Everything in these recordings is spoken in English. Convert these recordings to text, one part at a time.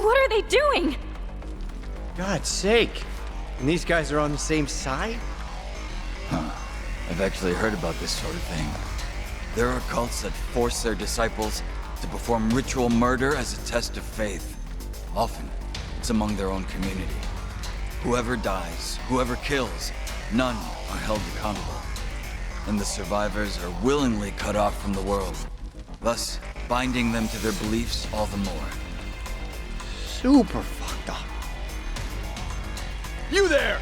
What are they doing? God's sake. And these guys are on the same side? I've actually heard about this sort of thing. There are cults that force their disciples to perform ritual murder as a test of faith. Often, it's among their own community. Whoever dies, whoever kills, none are held accountable. And the survivors are willingly cut off from the world, thus binding them to their beliefs all the more. Super fucked up. You there!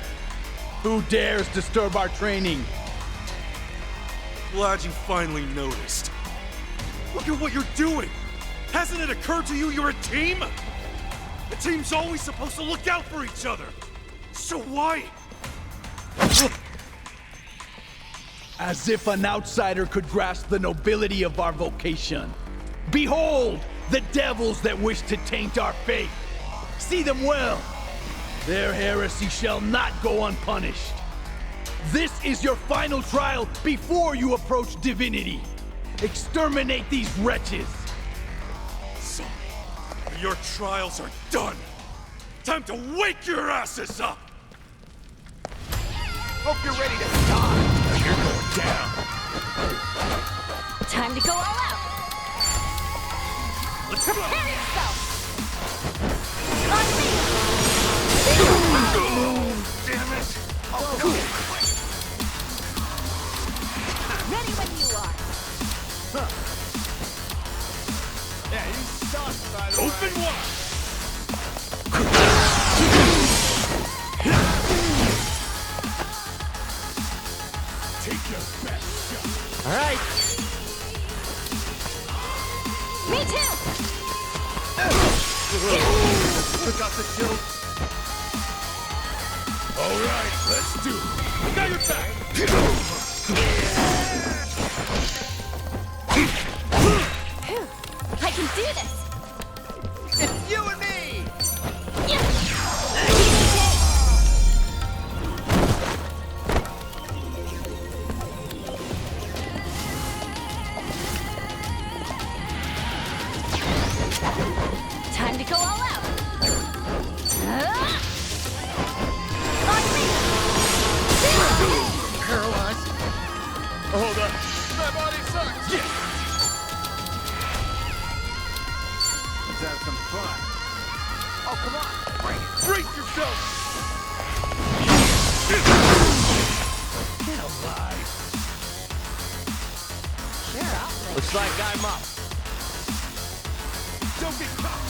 Who dares disturb our training? Glad you finally noticed. Look at what you're doing! Hasn't it occurred to you you're a team? A team's always supposed to look out for each other. So why? As if an outsider could grasp the nobility of our vocation. Behold, the devils that wish to taint our faith. See them well. Their heresy shall not go unpunished. This is your final trial before you approach divinity. Exterminate these wretches. So, your trials are done. Time to wake your asses up! Hope you're ready to die. You're going down. Time to go all out! Let's Prepare go! yourself! On me! Damn it! Ready when you are! Yeah, you suck, by the way. Open wide! Take your best shot. All right. Me too! Took out the joke. All right, let's do it. I got your back. Phew, I can do this! It's you and me! Time to go all out! On me! Paralyzed. Hold up. My body sucks! Yeah. Let's have some fun. Oh, come on! Bring it! Brace yourself. Get alive! Sure, I'll play. Looks like I'm up. Don't get caught.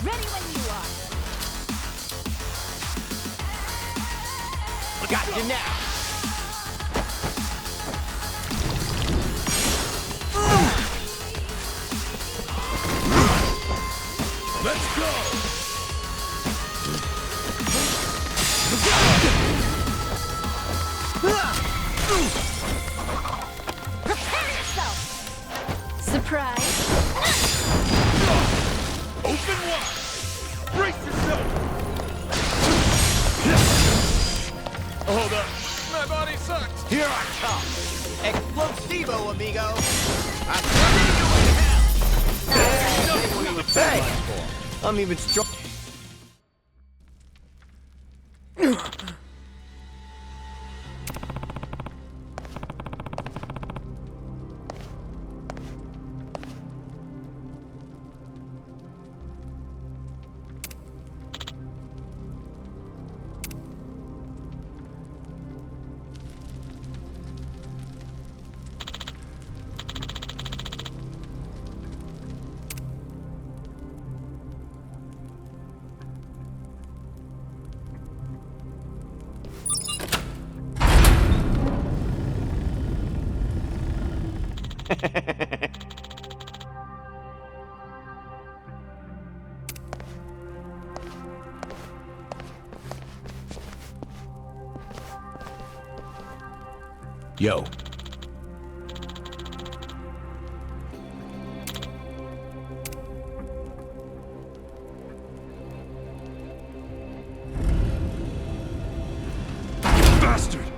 Ready when you are! Got you now. Let's go. Prepare yourself! Surprise! Open wide. Brace yourself. Hold up. My body sucks! Here I come. Explosivo, amigo! I'm coming to you in hell! Hey, I'm even strong. Yo. Bastard.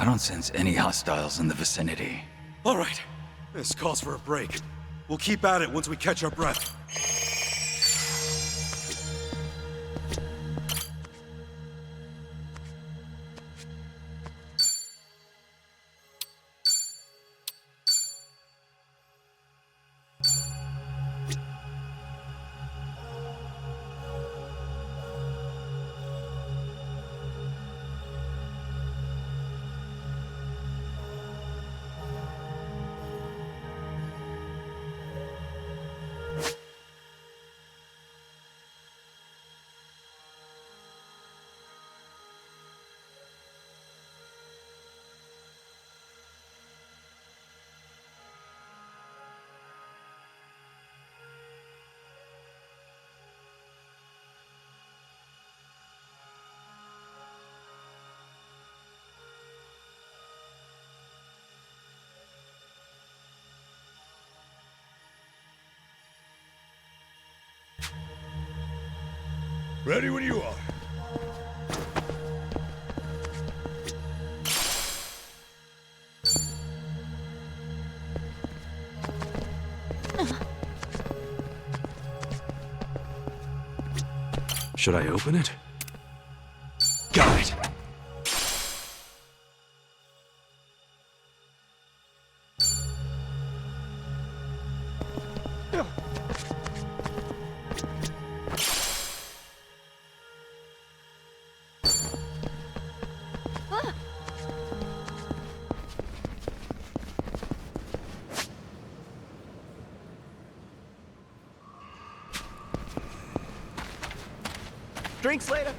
I don't sense any hostiles in the vicinity. All right. This calls for a break. We'll keep at it once we catch our breath. Ready when you are. Should I open it? Got it! Drinks later.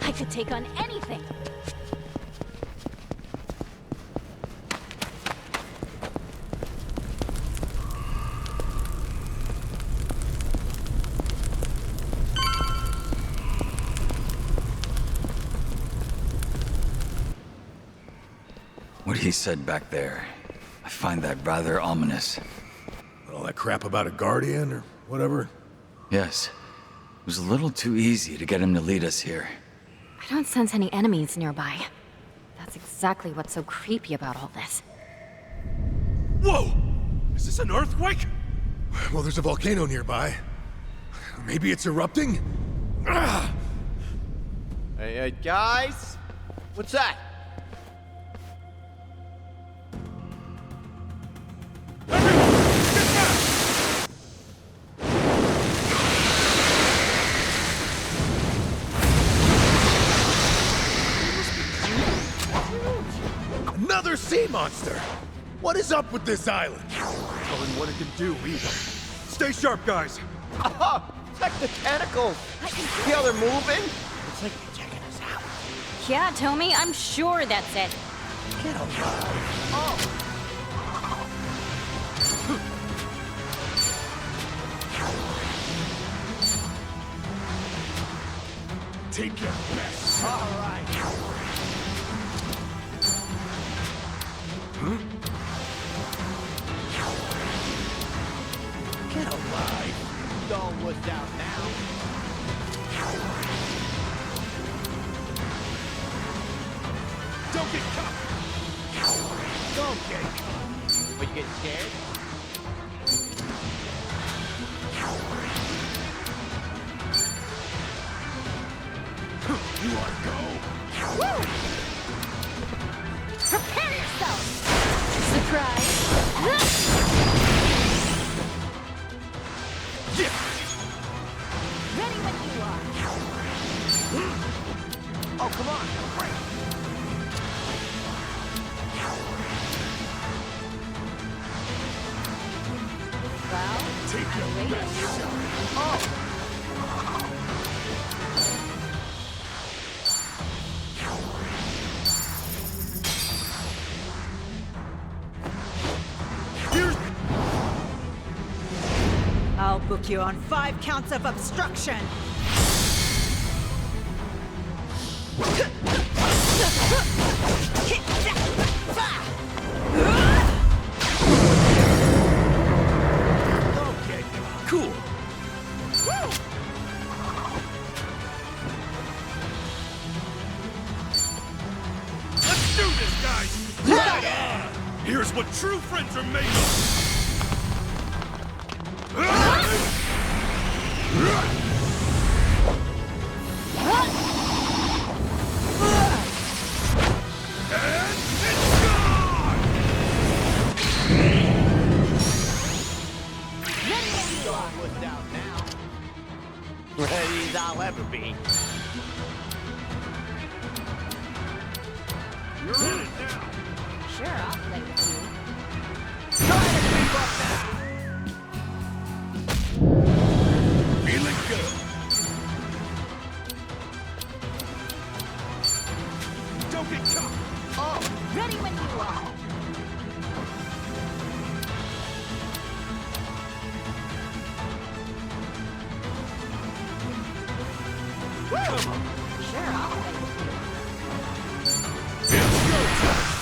I could take on anything. What he said back there, I find that rather ominous. All that crap about a guardian or whatever? Yes, it was a little too easy to get him to lead us here. I don't sense any enemies nearby. That's exactly what's so creepy about all this. Whoa! Is this an earthquake? Well, there's a volcano nearby. Maybe it's erupting? Hey, guys! What's that? Another sea monster! What is up with this island? Knowing what it can do, either. Stay sharp, guys! Oh, it's like the tentacles! See how they're moving? It's like they're checking us out. Yeah, Tommy, I'm sure that's it. Get alive. Oh! Take your best. All right. Get alive. Don't wuss out now. Don't get caught! Don't get caught. Are you getting scared? Prepare yourself! Surprise! Ready when you are. Oh, come on. Great. Well, I'm waiting. I'll book you on 5 counts of obstruction. Cool. Let's do this, guys! Right on! Here's what true friends are made of! And it's gone! Ready when you are. Looked out now. Ready as I'll ever be. You're in it now! Sure, I'll play with you. Try to keep up now. Feeling good! Don't get caught! Oh, Ready when you are. Come on! Sure, I'll play with you. It's go time!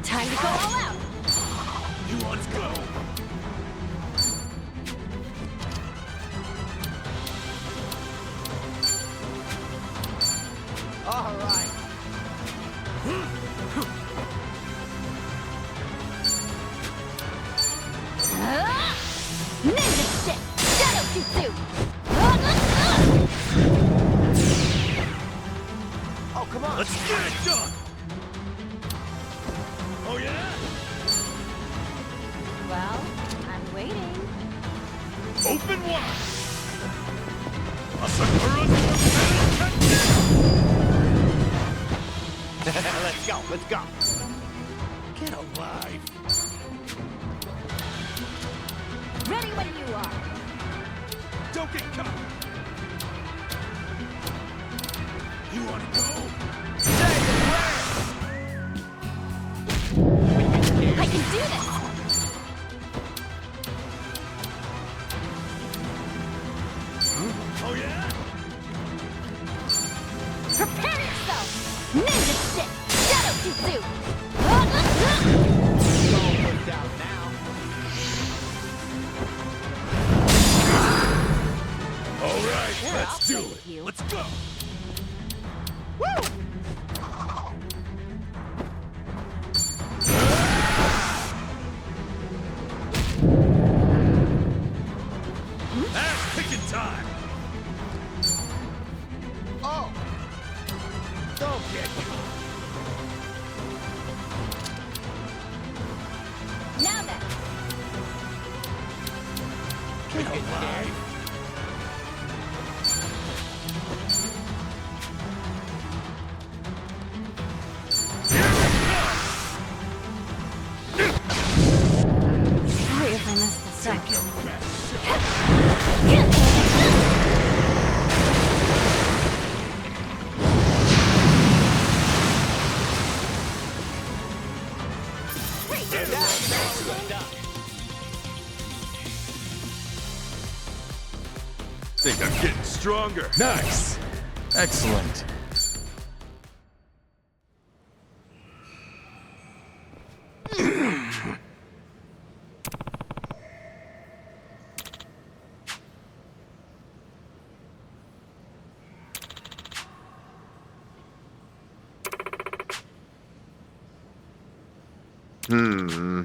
Time to go all out. You want to go? all right. Ninja stick! Shadow jutsu! Oh, come on. Let's get it done! Oh yeah? Well, I'm waiting. Open wide! Asakura's Let's go, let's go. Get alive! Ready when you are. Don't get caught! You wanna go? Say your prayers. I can do this! Oh yeah? Prepare yourself! Ninja stick! Shadow jutsu! All looked out now. All right, Sure, I'll let's do play it. with you. Let's go. Ass kicking time. Oh. Don't get caught. Now then, Get alive. Sorry if I messed this up. Take your best shot. That's good stuff. Think I'm getting stronger. Nice. Excellent. Hmm.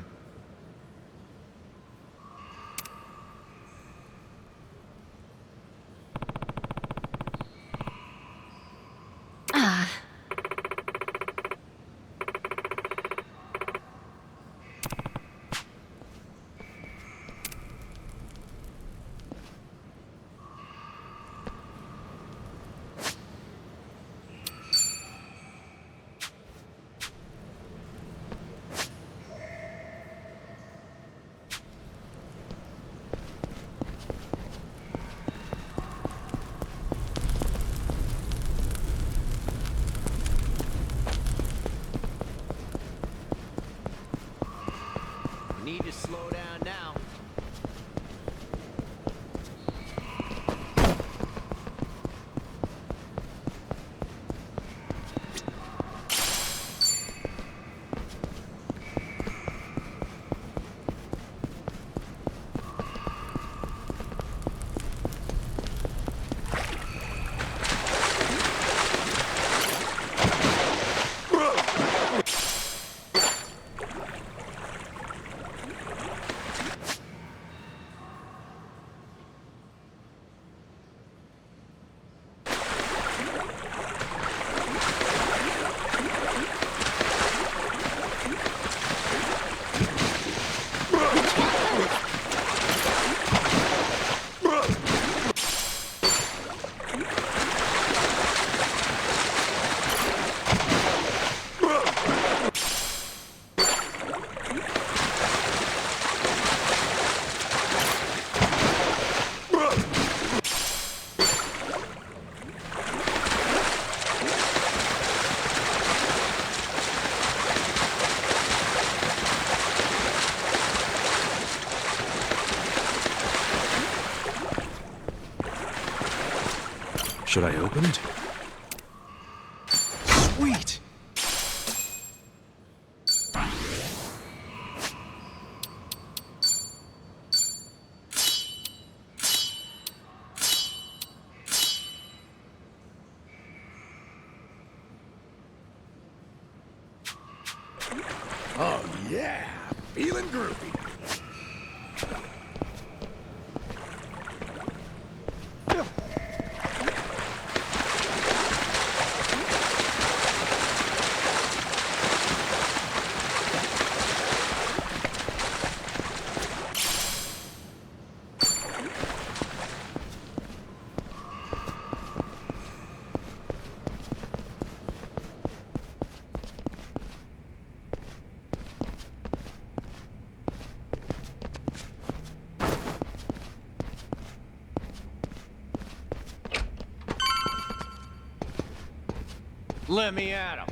Need to slow down now. Should I open it? Sweet! Oh, yeah. Feeling groovy. Let me at him.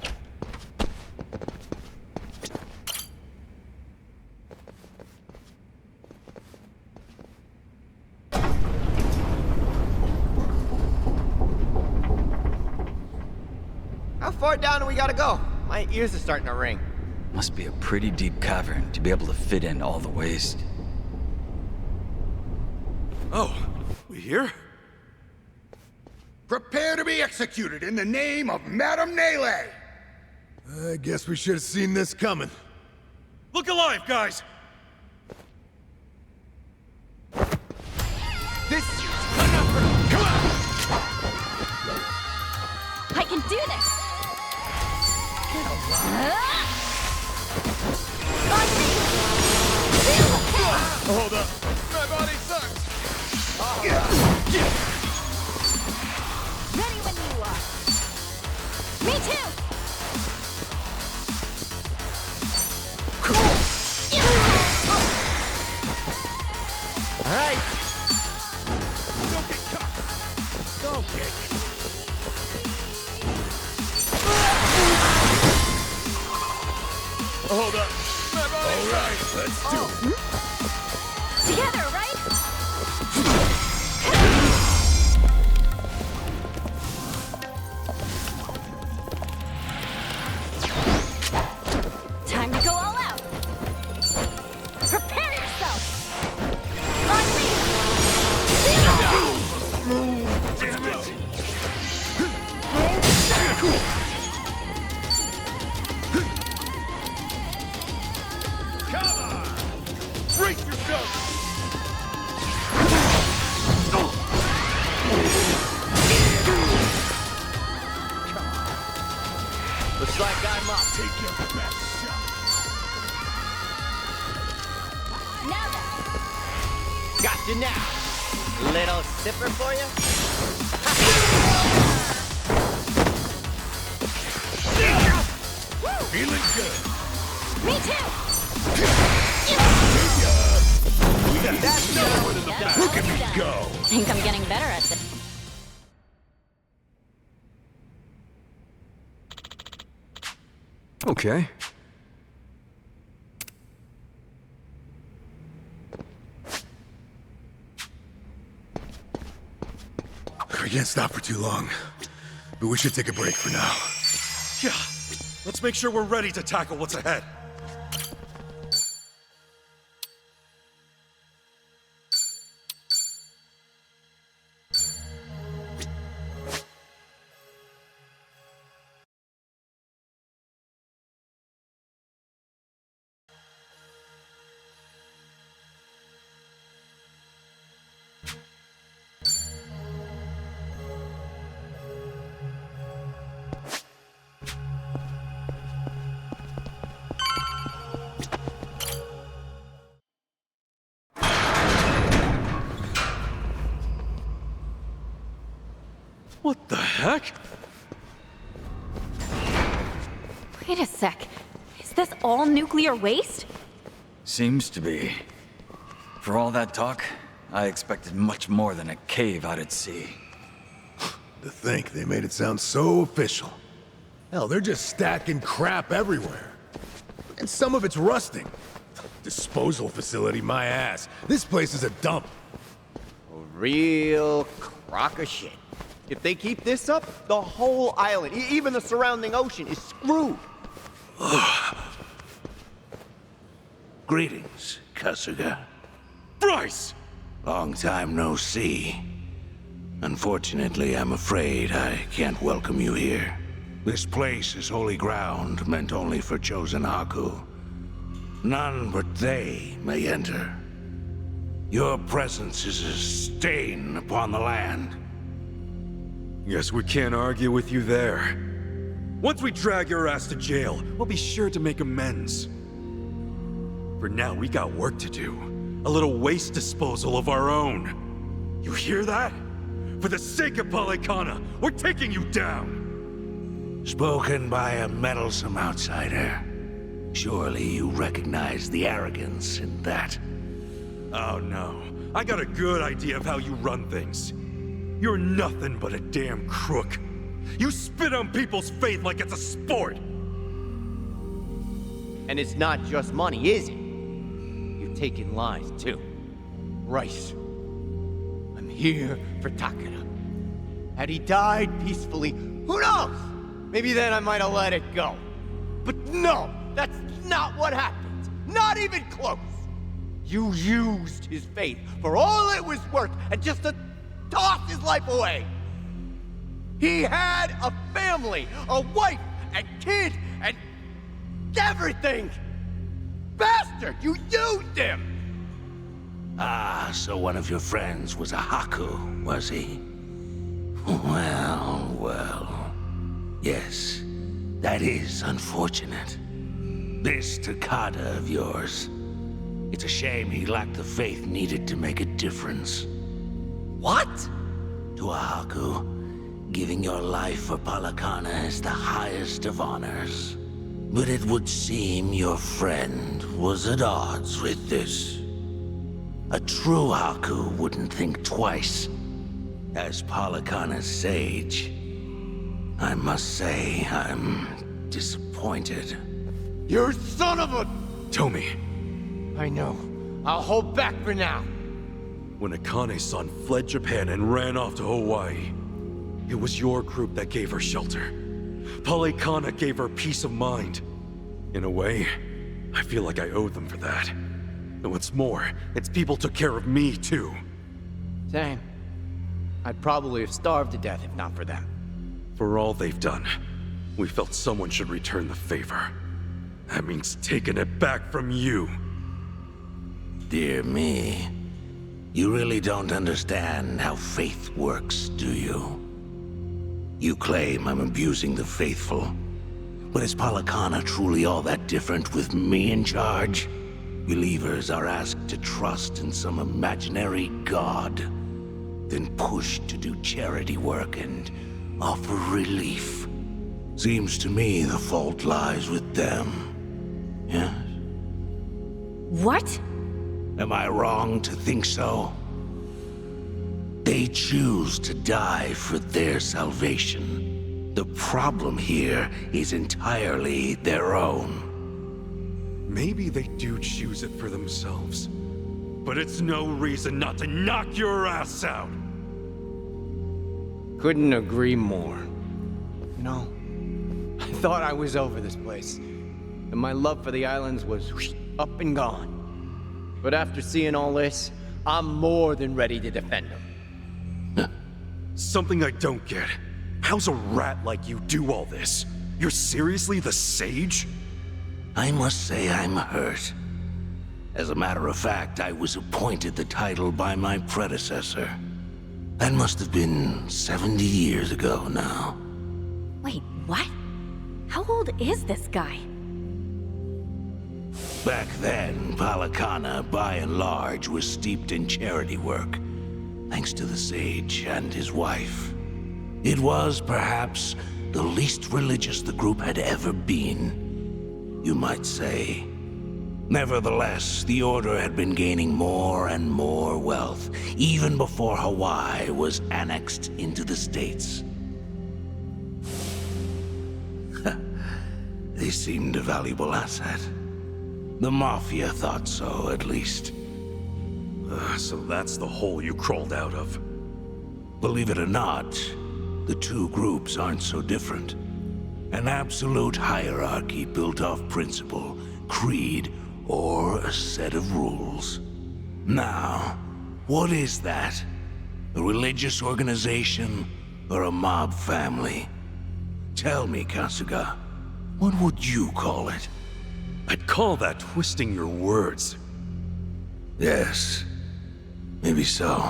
How far down do we gotta go? My ears are starting to ring. Must be a pretty deep cavern to be able to fit in all the waste. Oh, we here? Prepare to be executed in the name of Madame Nele! I guess we should have seen this coming. Look alive, guys! This is enough for... Come on! I can do this! On me! Hold up. My body sucks! Ready when you are! Me too! All right. Don't get caught! Don't get... Hold up. My body All right, let's do it. Together, right? Time to go all out! Prepare yourself! On me! Seems like I'm up. Take your best shot. Now then. Got you now. Little sipper for you? Feeling good. Me too. That's no more than the best. Look at me go. Think I'm getting better at this. Okay. We can't stop for too long, but we should take a break for now. Yeah. Let's make sure we're ready to tackle what's ahead. What the heck? Wait a sec. Is this all nuclear waste? Seems to be. For all that talk, I expected much more than a cave out at sea. To think they made it sound so official. Hell, they're just stacking crap everywhere. And some of it's rusting. Disposal facility, my ass. This place is a dump. A real crock of shit. If they keep this up, the whole island, even the surrounding ocean, is screwed. Greetings, Kasuga. Bryce! Long time no see. Unfortunately, I'm afraid I can't welcome you here. This place is holy ground meant only for chosen Haku. None but they may enter. Your presence is a stain upon the land. Guess we can't argue with you there. Once we drag your ass to jail, we'll be sure to make amends. For now, we got work to do. A little waste disposal of our own. You hear that? For the sake of Polycana, we're taking you down! Spoken by a meddlesome outsider. Surely you recognize the arrogance in that. Oh no, I got a good idea of how you run things. You're nothing but a damn crook. You spit on people's faith like it's a sport! And it's not just money, is it? You're taking lives, too. Bryce, I'm here for Takara. Had he died peacefully, who knows? Maybe then I might have let it go. But no, that's not what happened. Not even close. You used his faith for all it was worth and just to toss his life away. He had a family, a wife, and kid, and everything. Bastard, you used him! Ah, so one of your friends was a Haku, was he? Well, well. Yes, that is unfortunate. This Takada of yours. It's a shame he lacked the faith needed to make a difference. What? To a Haku, giving your life for Polycana is the highest of honors. But it would seem your friend was at odds with this. A true Haku wouldn't think twice. As Polycana's sage, I must say I'm disappointed. You son of a... Tomi, I know. I'll hold back for now. when Akane's-san fled Japan and ran off to Hawaii, it was your group that gave her shelter. Polycana gave her peace of mind. In a way, I feel like I owe them for that. And what's more, its people took care of me, too. Same. I'd probably have starved to death if not for them. For all they've done, we felt someone should return the favor. That means taking it back from you. Dear me, you really don't understand how faith works, do you? You claim I'm abusing the faithful, But is Palakana truly all that different with me in charge? Believers are asked to trust in some imaginary god, then pushed to do charity work and offer relief. Seems to me the fault lies with them. Yes? What? Am I wrong to think so? They choose to die for their salvation. The problem here is entirely their own. Maybe they do choose it for themselves. But it's no reason not to knock your ass out! Couldn't agree more. No. I thought I was over this place. And my love for the islands was up and gone. But after seeing all this, I'm more than ready to defend them. Something I don't get. How's a rat like you do all this? You're seriously the Sage? I must say I'm hurt. As a matter of fact, I was appointed the title by my predecessor. That must have been 70 years ago now. Wait, what? How old is this guy? Back then, Palakana, by and large, was steeped in charity work, thanks to the Sage and his wife. It was, perhaps, the least religious the group had ever been, you might say. Nevertheless, the Order had been gaining more and more wealth, even before Hawaii was annexed into the States. They seemed a valuable asset. The Mafia thought so, at least. So that's the hole you crawled out of. Believe it or not, the two groups aren't so different. An absolute hierarchy built off principle, creed, or a set of rules. Now, what is that? A religious organization or a mob family? Tell me, Kasuga, what would you call it? I'd call that twisting your words. Yes, maybe so.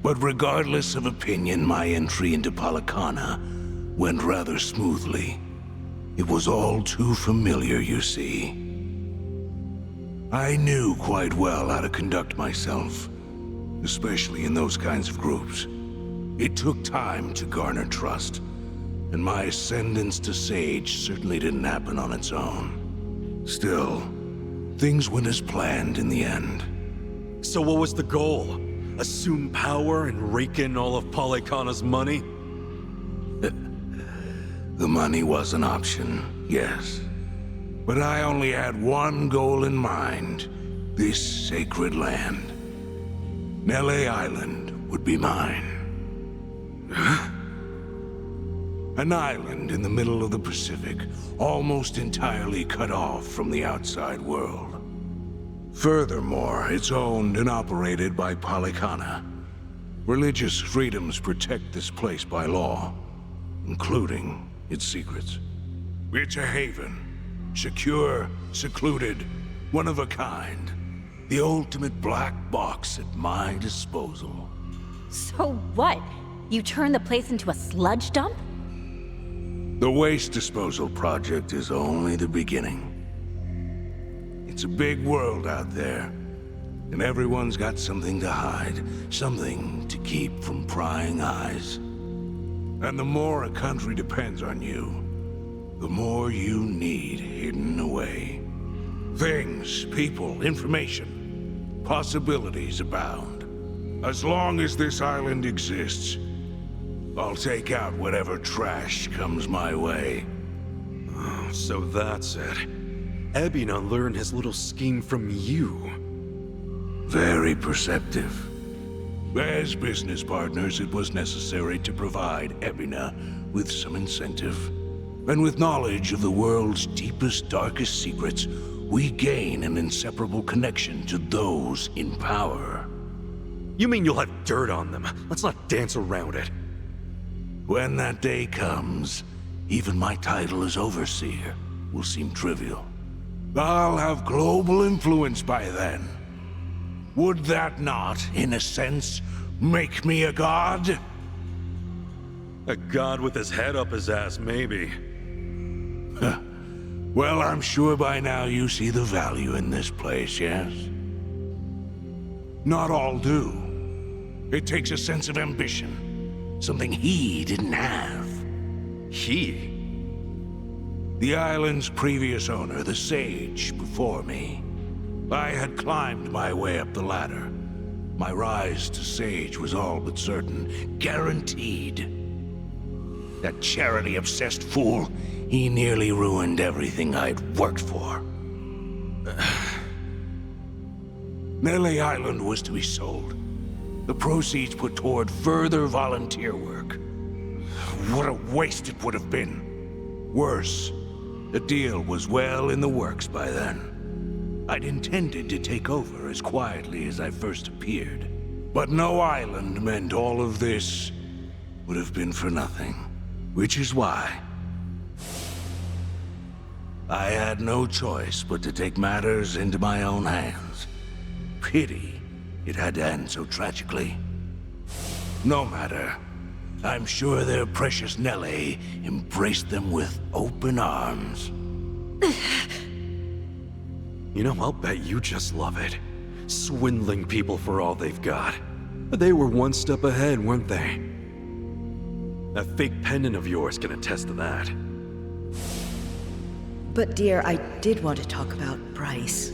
But regardless of opinion, my entry into Palakana went rather smoothly. It was all too familiar, you see. I knew quite well how to conduct myself, especially in those kinds of groups. It took time to garner trust, and my ascendance to Sage certainly didn't happen on its own. Still, things went as planned in the end. So what was the goal? Assume power and rake in all of Palakana's money? The money was an option, yes. But I only had one goal in mind. This sacred land. Nele Island would be mine. An island in the middle of the Pacific, almost entirely cut off from the outside world. Furthermore, it's owned and operated by Palakana. Religious freedoms protect this place by law, including its secrets. It's a haven. Secure, secluded, one of a kind. The ultimate black box at my disposal. So what? You turned the place into a sludge dump? The waste disposal project is only the beginning. It's a big world out there, and everyone's got something to hide, something to keep from prying eyes. And the more a country depends on you, the more you need hidden away. Things, people, information, possibilities abound. As long as this island exists, I'll take out whatever trash comes my way. Oh, so that's it. Ebina learned his little scheme from you. Very perceptive. As business partners, it was necessary to provide Ebina with some incentive. And with knowledge of the world's deepest, darkest secrets, we gain an inseparable connection to those in power. You mean you'll have dirt on them? Let's not dance around it. When that day comes, even my title as Overseer will seem trivial. I'll have global influence by then. Would that not, in a sense, make me a god? A god with his head up his ass, maybe. Huh. Well, I'm sure by now you see the value in this place, yes? Not all do. It takes a sense of ambition. Something he didn't have. He? The island's previous owner, the Sage, before me. I had climbed my way up the ladder. My rise to Sage was all but certain. Guaranteed. That charity-obsessed fool, he nearly ruined everything I'd worked for. Nele Island was to be sold. The proceeds put toward further volunteer work. What a waste it would have been. Worse, the deal was well in the works by then. I'd intended to take over as quietly as I first appeared. But no island meant all of this would have been for nothing. Which is why I had no choice but to take matters into my own hands. Pity it had to end so tragically. No matter. I'm sure their precious Nelly embraced them with open arms. You know, I'll bet you just love it. Swindling people for all they've got. But they were one step ahead, weren't they? That fake pendant of yours can attest to that. But dear, I did want to talk about Bryce.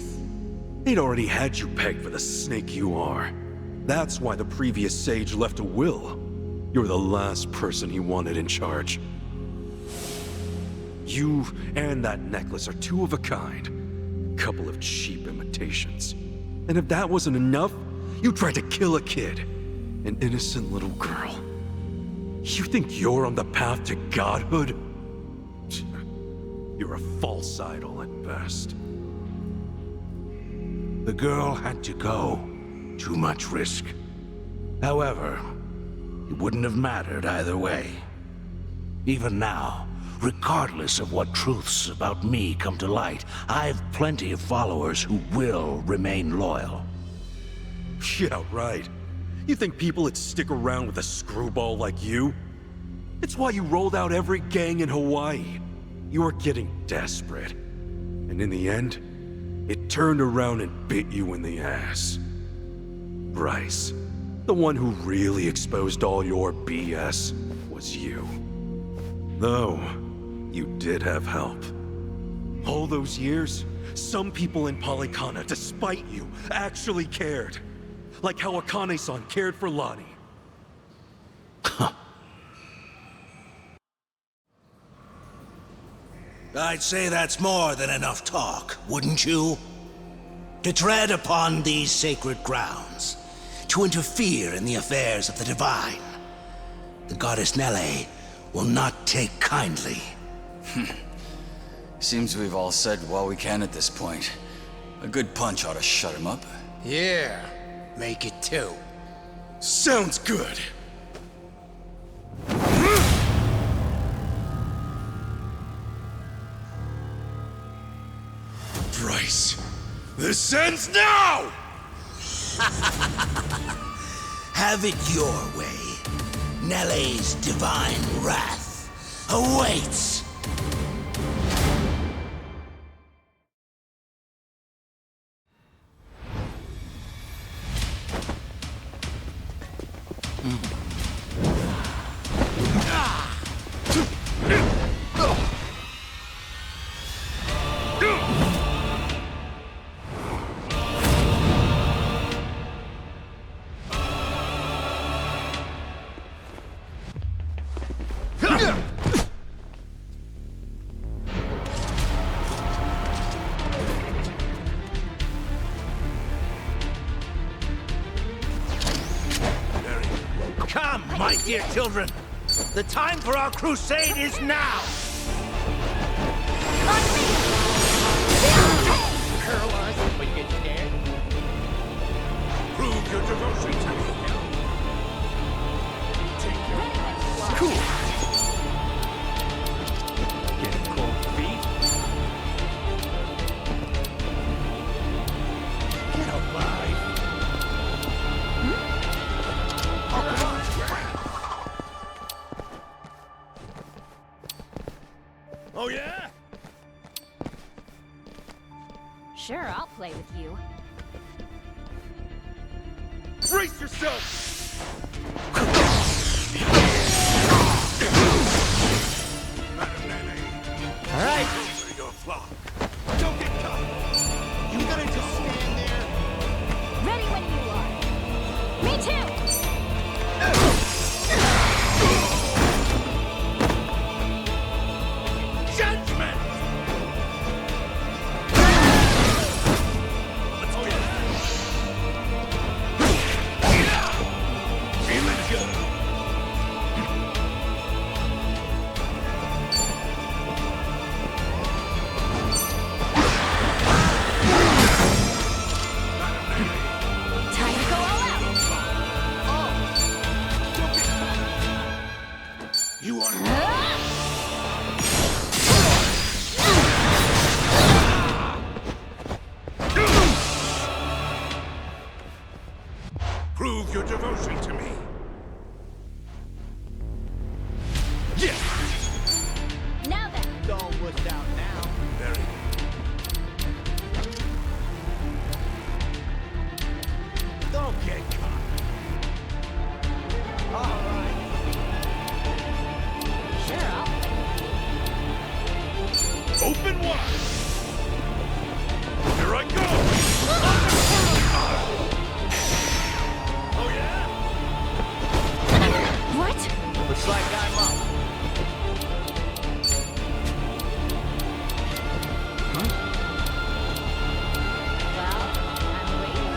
They'd already had you pegged for the snake you are. That's why the previous sage left a will. You're the last person he wanted in charge. You and that necklace are two of a kind. Couple of cheap imitations. And if that wasn't enough, you tried to kill a kid. An innocent little girl. You think you're on the path to godhood? You're a false idol at best. The girl had to go. Too much risk. However, it wouldn't have mattered either way. Even now, regardless of what truths about me come to light, I've plenty of followers who will remain loyal. Yeah, right. You think people would stick around with a screwball like you? It's why you rolled out every gang in Hawaii. You were getting desperate. And in the end, it turned around and bit you in the ass. Bryce, the one who really exposed all your BS, was you. Though, you did have help. All those years, some people in Polycana, despite you, actually cared. Like how Akane-san cared for Lani. I'd say that's more than enough talk, wouldn't you? To tread upon these sacred grounds, to interfere in the affairs of the divine. The goddess Nele will not take kindly. Seems we've all said what we can at this point. A good punch ought to shut him up. Yeah, make it two. Sounds good. Bryce, this ends now! Have it your way. Nele's divine wrath awaits. Come, my dear children. The time for our crusade is now. Curl us, but get scared. Prove your devotion to me. Take your rest. Cool. Get cold feet. Get alive. Oh, come on. Oh, yeah? play with you. Brace yourself! All right. Your flock. Don't get caught! You gonna just stand there? Ready when you are. Me too! Judgment! Let's get it. Feeling good. Time to go all out! You want prove your devotion to me. Yeah. Now then, Don't wuss out now. Very good. Don't get caught. All right. sure, I'll Open wide. Here I go. Oh yeah. What? Looks like I'm up. Well, I'm waiting.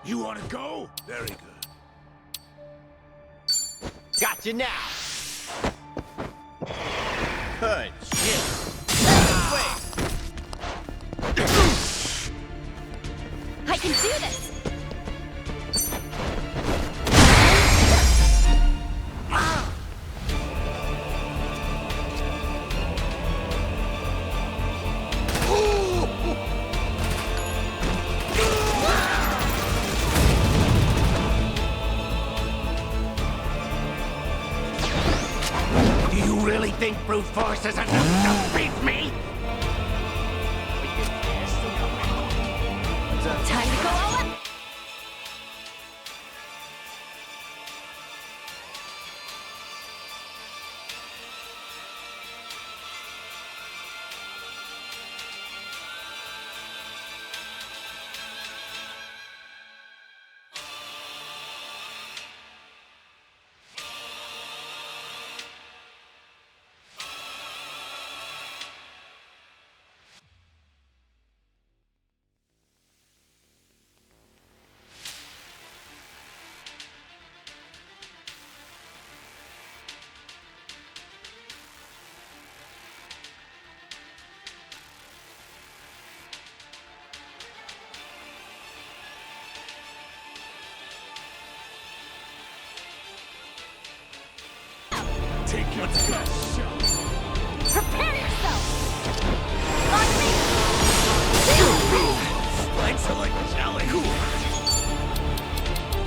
You want to go? Very good. Gotcha now. Good shit. Wait. I can do this! Do you really think brute force is enough to beat me? Time to go all out! Take your best shot. Prepare yourself! On me! Thanks for like jelly.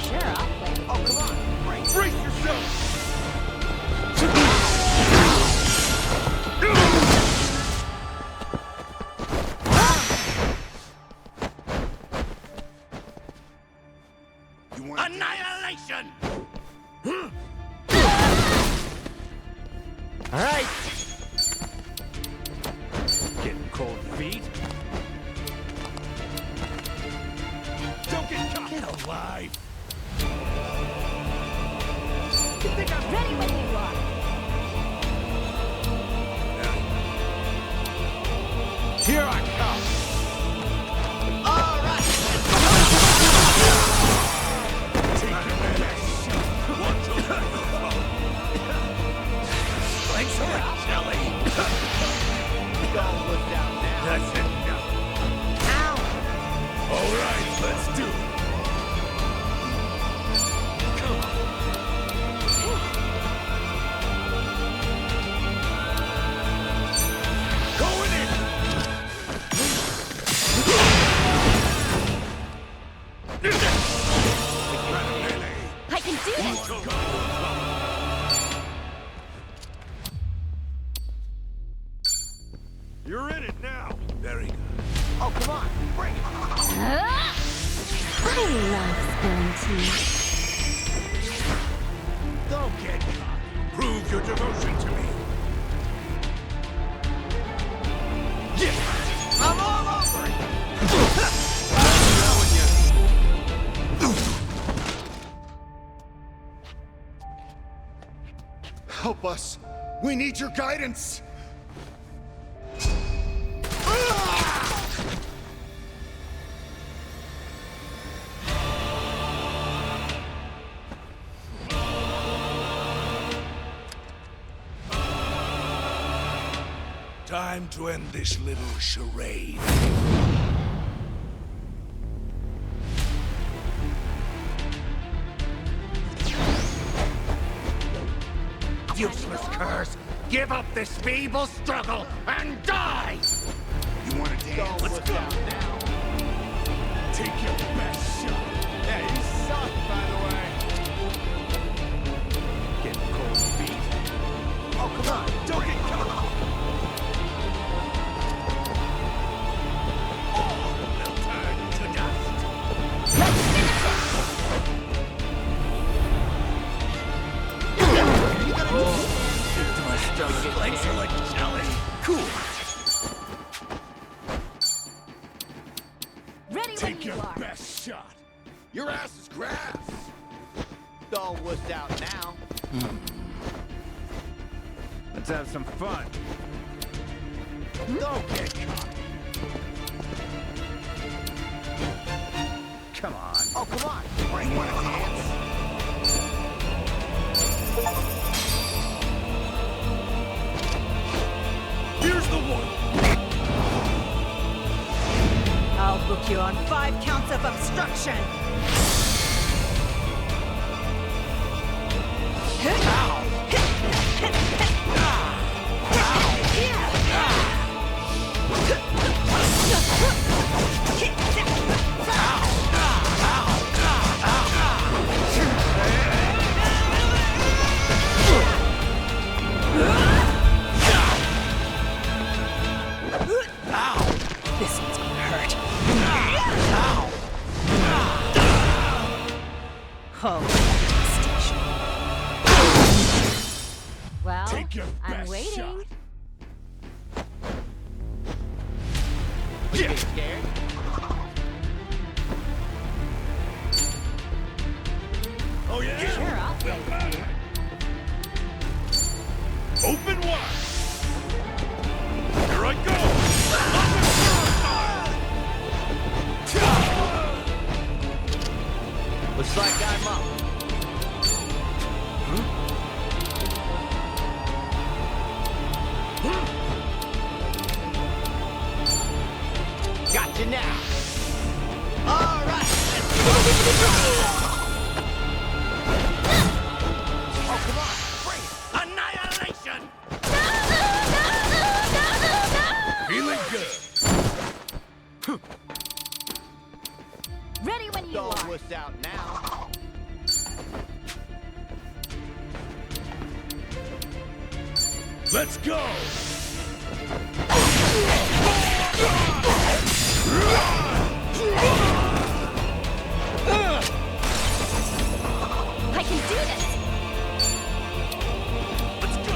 Sure, I'll play with Oh, come on. Brace yourself! You want annihilation? All right. Getting cold feet? Don't get caught! Get alive! you! Ready when you are! Here I come. All right. Take your best shot. Watch over your foe. Thanks for that jelly. Don't wuss out now. That's it now. Ow. All right, let's do it. Come on. Going in. I can do this! You're in it now! Very good. Don't get caught. Prove your devotion to me. I'm all over it! Help us. We need your guidance. Time to end this little charade. Useless curse. Give up this feeble struggle and die! You want to dance? Let's go. Now. Take your best shot. Yeah, you suck, by the way. Getting cold feet. Oh, come on, don't get caught. All will turn to dust. To my stomach. Legs are like jelly. Cool. Ready Take when you your are. best shot. Your ass is grass. Don't wuss out now. Let's have some fun. Don't get caught. Come on. Oh, come on. You want to dance? Here's the one. I'll book you on 5 counts of obstruction. This one's gonna hurt. Oh, station. Well, Take your I'm best waiting. shot. You get scared? Oh yeah. Sure, I'll take it. Open wide. Here I go. Looks like I'm up. Gotcha now. All right. Oh, come on. Bring it. Annihilation. Feeling good. Ready when you Don't are. wuss out now. Let's go. I can do this. Let's go.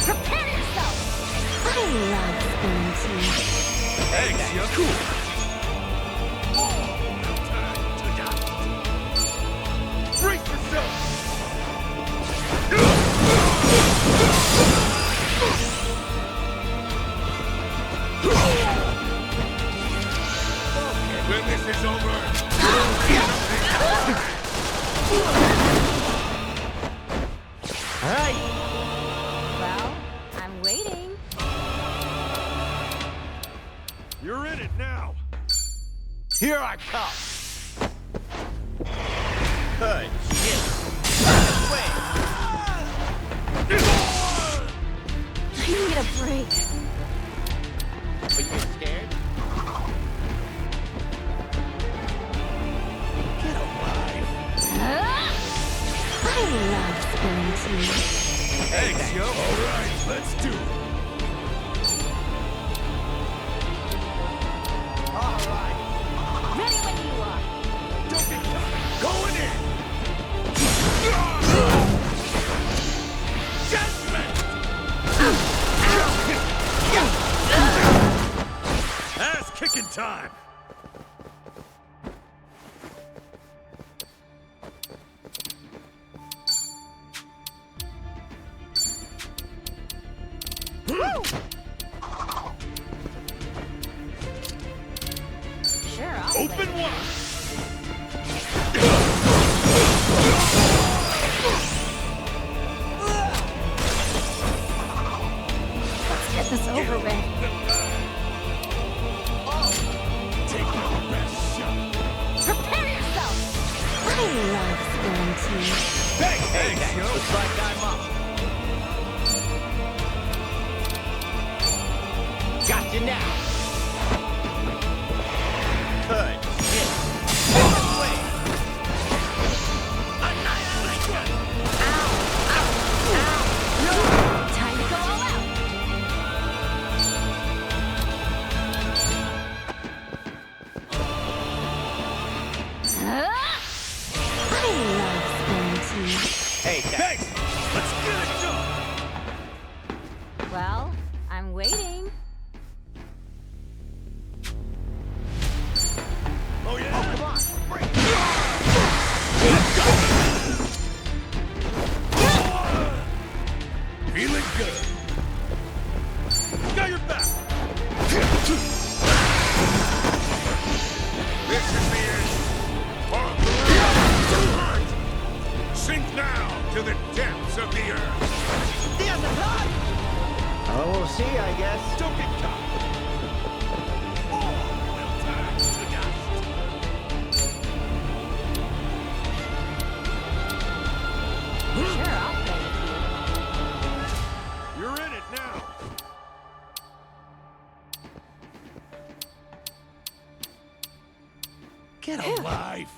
Prepare yourself. I love spinning teeth. Thanks, you're cool. Brace yourself. When this is over, All right. Well, I'm waiting. you're in it now. Here I come. Good shit. Wait. I need a break. Are you scared? I love spinning teeth. Thanks, yo. All right, let's do it. ticking time! Sure, I'll Open play. wide! Let's get this over with. Take your best shot. Prepare yourself! I love spilling tea. Hey, looks like I'm up. Gotcha now. Good. Shit. Wait. Annihilation. Time to go all out! I love spilling tea. Hey, Thanks! Let's get it done! Well, I'm waiting. Oh yeah? come on. Break. Feeling good. Got your back. This is the end. Sink now to the depths of the earth. Oh, we'll see, I guess. Don't get caught. Sure, I'll play with you. You're in it now. Get alive.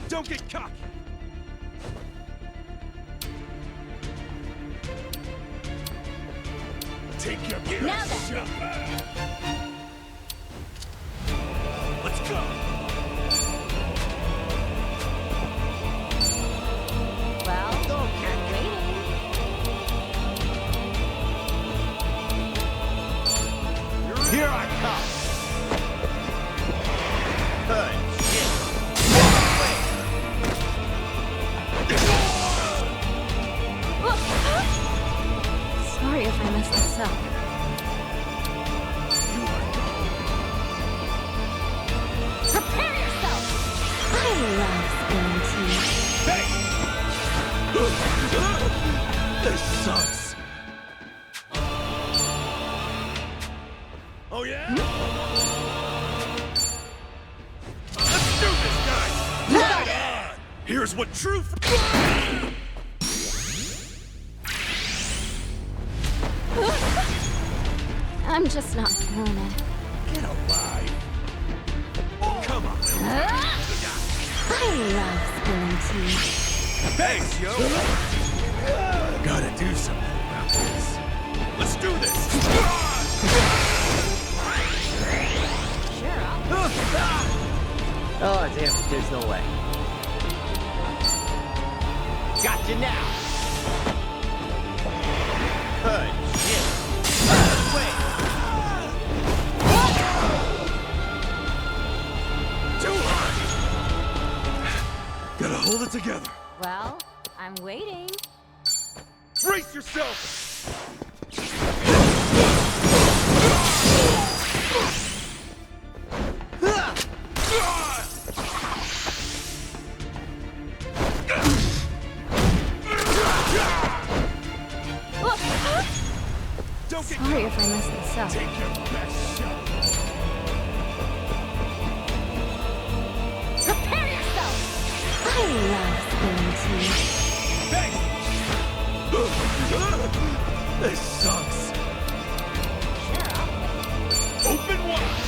Don't get cocky. Take your Now best then. shot. Let's go. Well, I'm waiting. Here I come. Good. Shit. Wait. Sorry if I messed this up. Prepare yourself! I love spilling tea. This sucks. Oh yeah? Let's do this, guys! Right on! Here's what true I'm just not feeling it. Get alive! Come on! I love spilling tea. Thanks, yo! Gotta do something about this. Let's do this! Sure, I'll Oh, damn it, there's no way. Gotcha now. Good. Shit. Wait. Too hard! Gotta hold it together. Well, I'm waiting. Brace yourself! Don't get Sorry if I messed this up. Take your best shot. Prepare yourself! I love spilling tea. This sucks. Sure, I'll play. Open wide.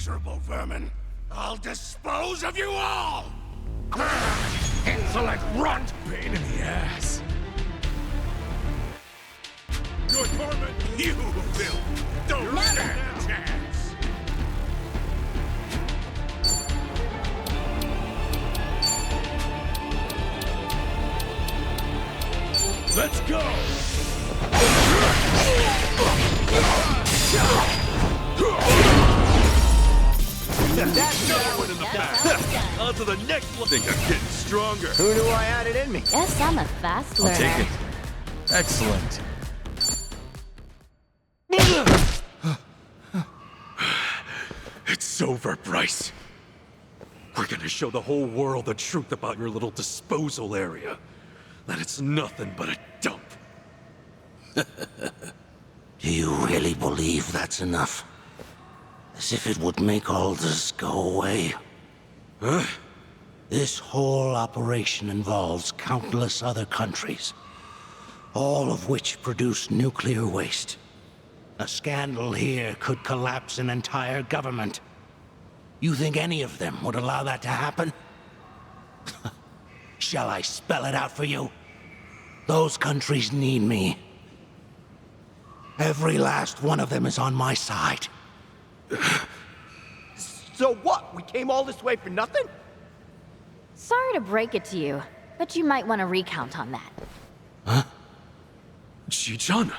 miserable vermin. I'll dispose of you all! Insolent runt! Pain in the ass. Your torment, you will! Don't stand a chance! Let's go! That's not One in the back. On to the next one. Think I'm getting stronger. Who knew I had it in me? Guess I'm a fast learner. I'll take it. Excellent. It's over, Bryce. We're gonna show the whole world the truth about your little disposal area. That it's nothing but a dump. Do you really believe that's enough? As if it would make all this go away. Huh? This whole operation involves countless other countries, all of which produce nuclear waste. A scandal here could collapse an entire government. You think any of them would allow that to happen? Shall I spell it out for you? Those countries need me. Every last one of them is on my side. So what? We came all this way for nothing? Sorry to break it to you, but you might want to recount on that. Huh? Chi-chan.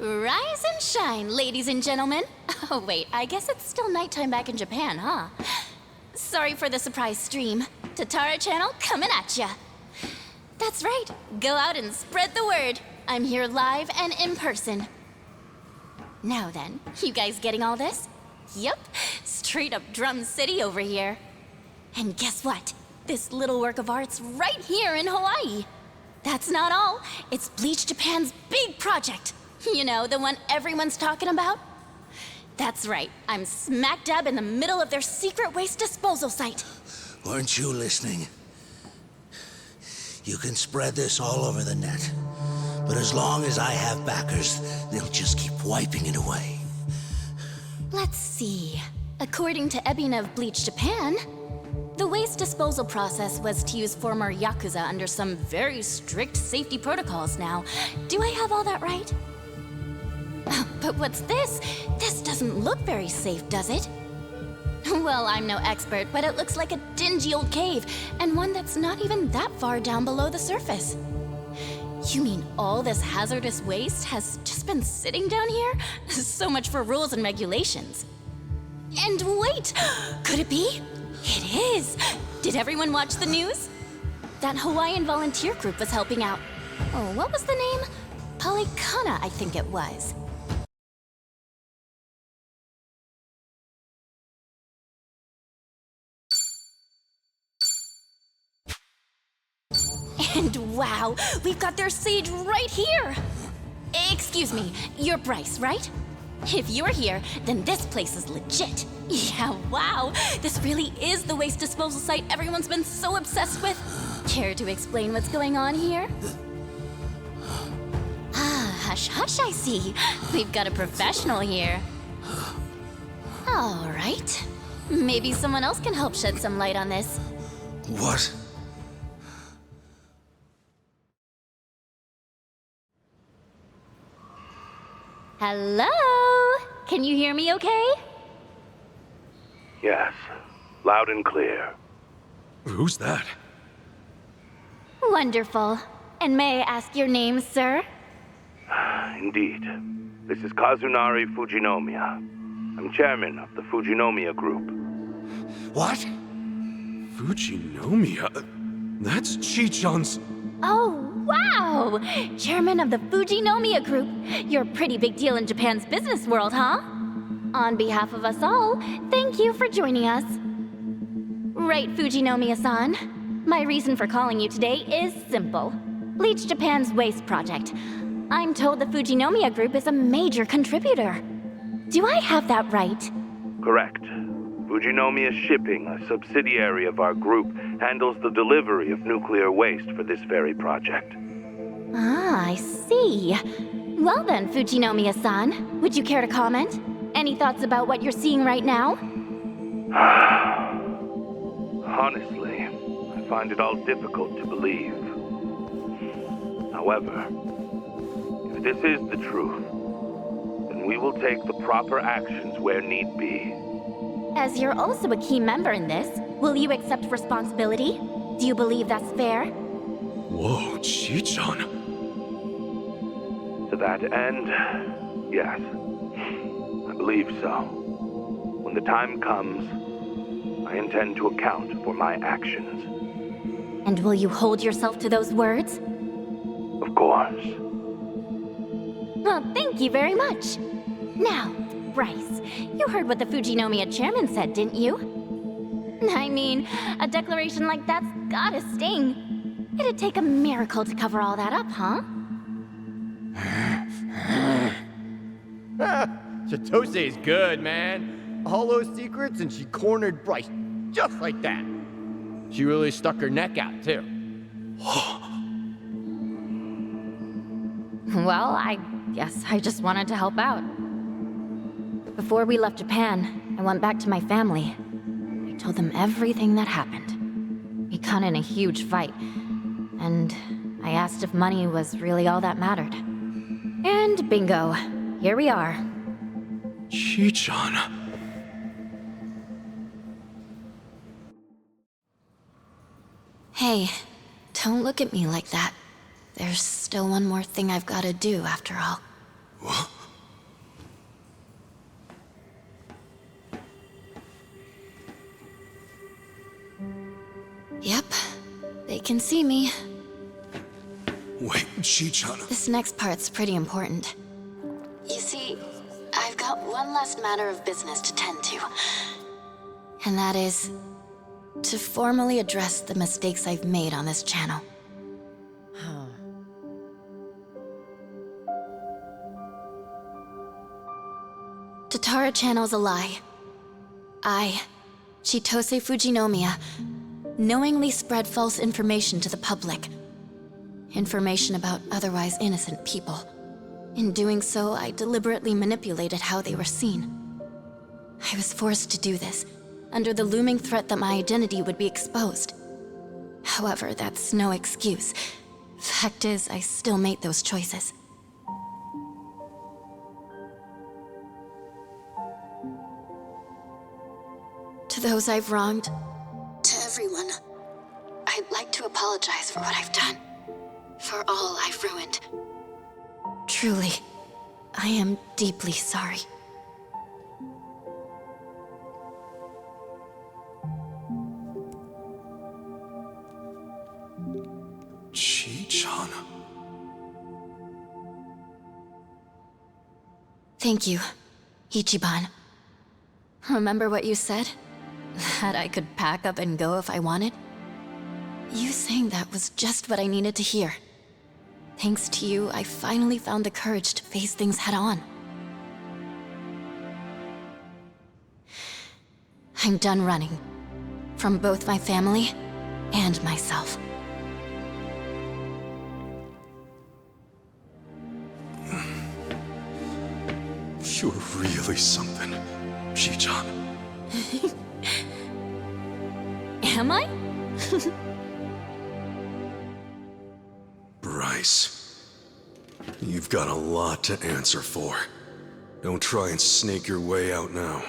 Rise and shine, ladies and gentlemen. Oh wait, I guess it's still nighttime back in Japan, huh? Sorry for the surprise stream. Tatara channel coming at ya. That's right, go out and spread the word. I'm here live and in person. Now then, you guys getting all this? Yep, straight up Drum City over here. And guess what? This little work of art's right here in Hawaii. That's not all. It's Bleach Japan's big project. You know, the one everyone's talking about? That's right. I'm smack dab in the middle of their secret waste disposal site. Weren't you listening? You can spread this all over the net. But as long as I have backers, they'll just keep wiping it away. Let's see. According to Ebina of Bleach Japan, the waste disposal process was to use former Yakuza under some very strict safety protocols now. Do I have all that right? But what's this? This doesn't look very safe, does it? Well, I'm no expert, but it looks like a dingy old cave, and one that's not even that far down below the surface. You mean all this hazardous waste has just been sitting down here? So much for rules and regulations. And wait! Could it be? It is! Did everyone watch the news? That Hawaiian volunteer group was helping out. Oh, what was the name? Polycana, I think it was. And wow, we've got their sage right here! Excuse me, you're Bryce, right? If you're here, then this place is legit. Yeah, wow, this really is the waste disposal site everyone's been so obsessed with. Care to explain what's going on here? Ah, hush hush, I see. We've got a professional here. All right. Maybe someone else can help shed some light on this. What? Hello? Can you hear me okay? Yes, loud and clear. Who's that? Wonderful. And may I ask your name, sir? Indeed. This is Kazunari Fujinomiya. I'm chairman of the Fujinomiya Group. What? Fujinomiya? That's Chi-chan's... Oh, wow! Chairman of the Fujinomiya Group. You're a pretty big deal in Japan's business world, huh? On behalf of us all, thank you for joining us. Right, Fujinomiya-san. My reason for calling you today is simple. Bleach Japan's waste project. I'm told the Fujinomiya Group is a major contributor. Do I have that right? Correct. Fujinomiya Shipping, a subsidiary of our group, handles the delivery of nuclear waste for this very project. Ah, I see. Well then, Fujinomiya-san, would you care to comment? Any thoughts about what you're seeing right now? Honestly, I find it all difficult to believe. However, if this is the truth, then we will take the proper actions where need be. As you're also a key member in this, will you accept responsibility? Do you believe that's fair? Whoa, Chi-chan. To that end, yes. I believe so. When the time comes, I intend to account for my actions. And will you hold yourself to those words? Of course. Well, thank you very much. Now, Bryce, you heard what the Fujinomiya chairman said, didn't you? I mean, a declaration like that's gotta sting. It'd take a miracle to cover all that up, huh? Chitose is good, man. All those secrets, and she cornered Bryce just like that. She really stuck her neck out, too. Well, I guess I just wanted to help out. Before we left Japan, I went back to my family. I told them everything that happened. We got in a huge fight, and I asked if money was really all that mattered. And bingo, here we are. Chi-chan. Hey, don't look at me like that. There's still one more thing I've gotta do, after all. What? Yep, they can see me. Wait, Chi-chan. This next part's pretty important. You see, I've got one last matter of business to tend to. And that is to formally address the mistakes I've made on this channel. Tatara Channel's a lie. I, Chitose Fujinomiya, knowingly spread false information to the public. Information about otherwise innocent people. In doing so, I deliberately manipulated how they were seen. I was forced to do this, under the looming threat that my identity would be exposed. However, that's no excuse. Fact is, I still made those choices. To those I've wronged, to everyone, I'd like to apologize for what I've done. For all I've ruined. Truly, I am deeply sorry. Chi-chan. Thank you, Ichiban. Remember what you said? That I could pack up and go if I wanted? You saying that was just what I needed to hear. Thanks to you, I finally found the courage to face things head on. I'm done running. From both my family and myself. You're really something, Chi-chan. Am I? Bryce, you've got a lot to answer for. Don't try and snake your way out now.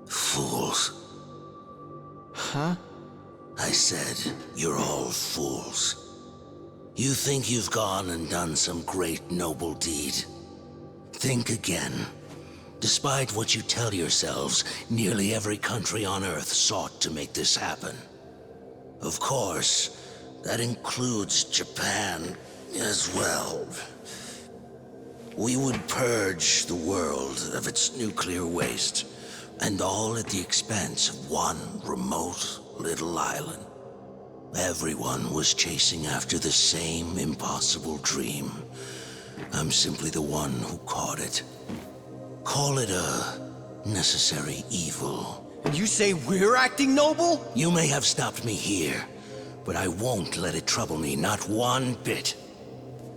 Fools. Huh? I said, you're all fools. You think you've gone and done some great noble deed. Think again. Despite what you tell yourselves, nearly every country on Earth sought to make this happen. Of course, that includes Japan as well. We would purge the world of its nuclear waste, and all at the expense of one remote little island. Everyone was chasing after the same impossible dream. I'm simply the one who caught it. Call it a necessary evil. And you say we're acting noble? You may have stopped me here, but I won't let it trouble me, not one bit.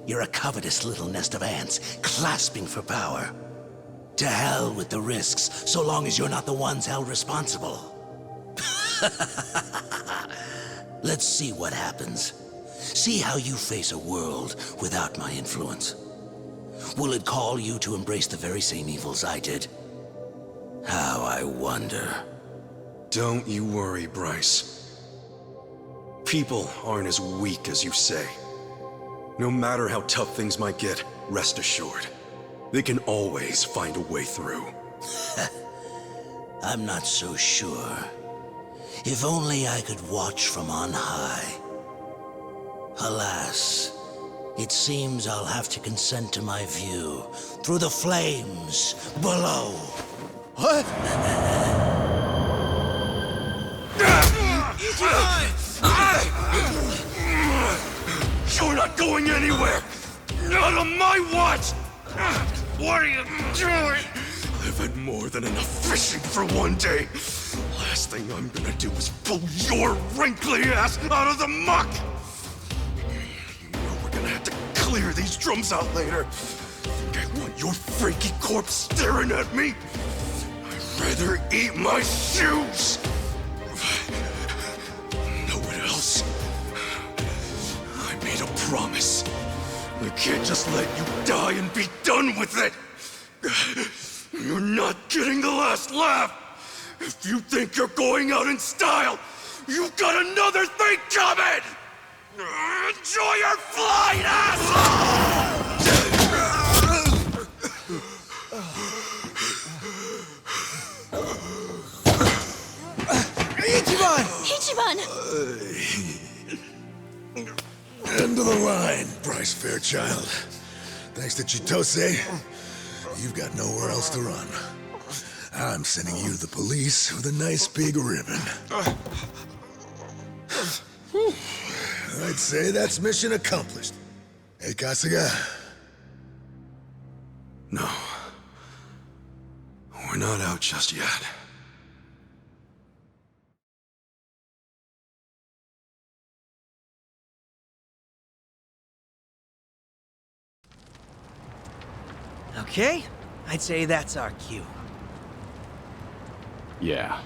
You're a covetous little nest of ants, clasping for power. To hell with the risks, so long as you're not the ones held responsible. Let's see what happens. See how you face a world without my influence. Will it call you to embrace the very same evils I did? How I wonder. Don't you worry, Bryce. People aren't as weak as you say. No matter how tough things might get, rest assured, they can always find a way through. I'm not so sure. If only I could watch from on high. Alas, it seems I'll have to consent to my view through the flames below. What? You're not going anywhere! Not on my watch! What are you doing? I've had more than enough fishing for one day. Last thing I'm gonna do is pull your wrinkly ass out of the muck! You know we're gonna have to clear these drums out later. Think I want your freaky corpse staring at me? I'd rather eat my shoes! Know what else? I made a promise. I can't just let you die and be done with it! You're not getting the last laugh! If you think you're going out in style, you've got another thing coming! Enjoy your flight, asshole! Ichiban! End of the line, Bryce Fairchild. Thanks to Chitose, you've got nowhere else to run. I'm sending you to the police with a nice big ribbon. I'd say that's mission accomplished. Hey, Kasuga? No. We're not out just yet. Okay, I'd say that's our cue. Yeah.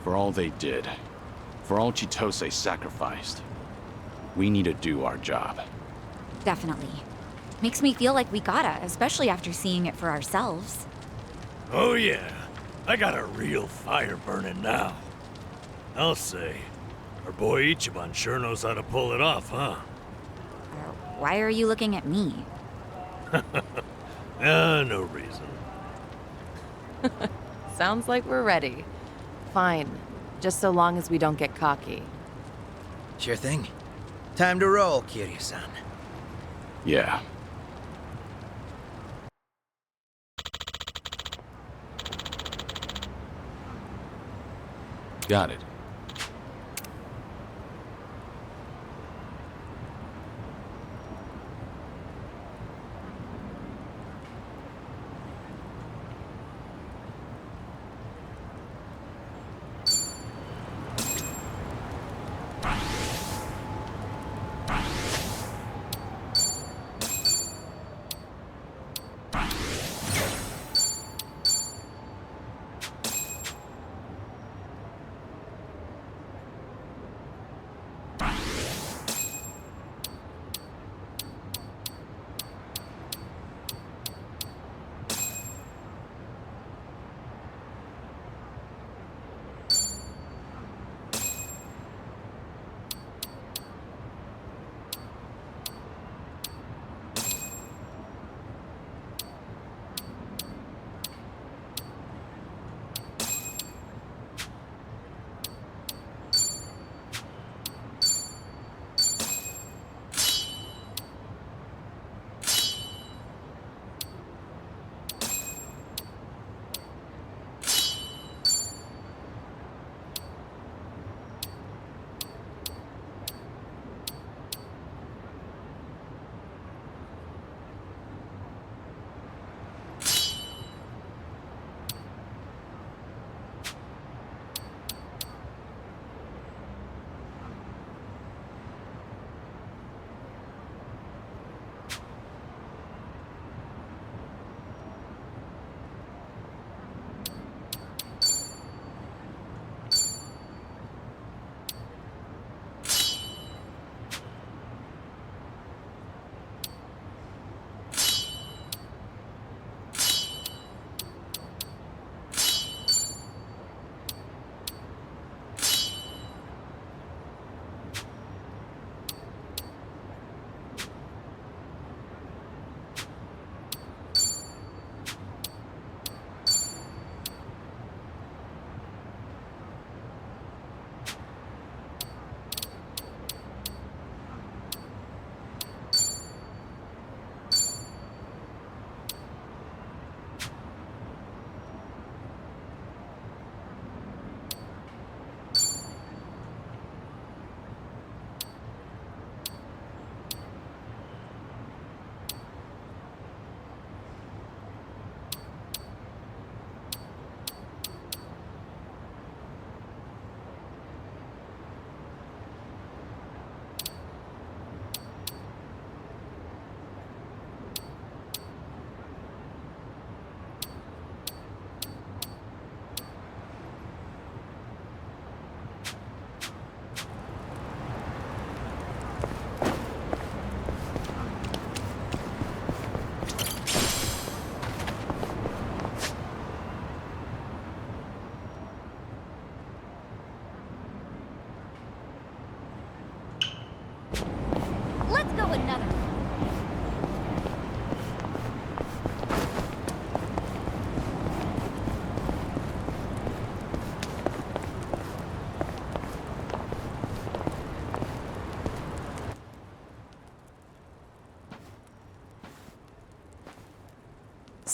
For all they did, for all Chitose sacrificed, we need to do our job. Definitely. Makes me feel like we gotta, especially after seeing it for ourselves. Oh yeah, I got a real fire burning now. I'll say, our boy Ichiban sure knows how to pull it off, huh? Why are you looking at me? No reason. Sounds like we're ready. Fine, just so long as we don't get cocky. Sure thing. Time to roll, Kiryu-san. Yeah. Got it.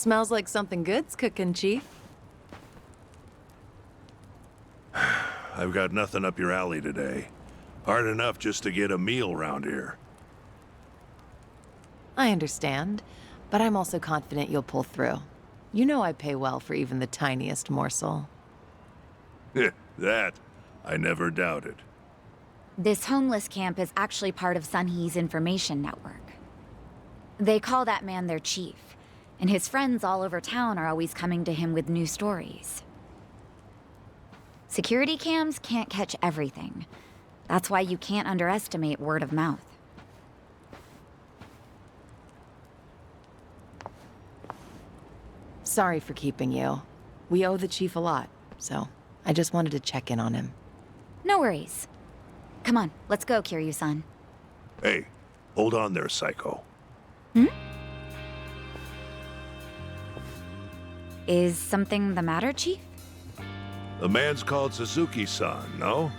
Smells like something good's cooking, Chief. I've got nothing up your alley today. Hard enough just to get a meal round here. I understand, but I'm also confident you'll pull through. You know I pay well for even the tiniest morsel. That, I never doubted. This homeless camp is actually part of Sunhee's information network. They call that man their chief, and his friends all over town are always coming to him with new stories. Security cams can't catch everything. That's why you can't underestimate word of mouth. Sorry for keeping you. We owe the chief a lot, so I just wanted to check in on him. No worries. Come on, let's go, Kiryu-san. Hey, hold on there, Psycho. Is something the matter, Chief? The man's called Suzuki-san, no?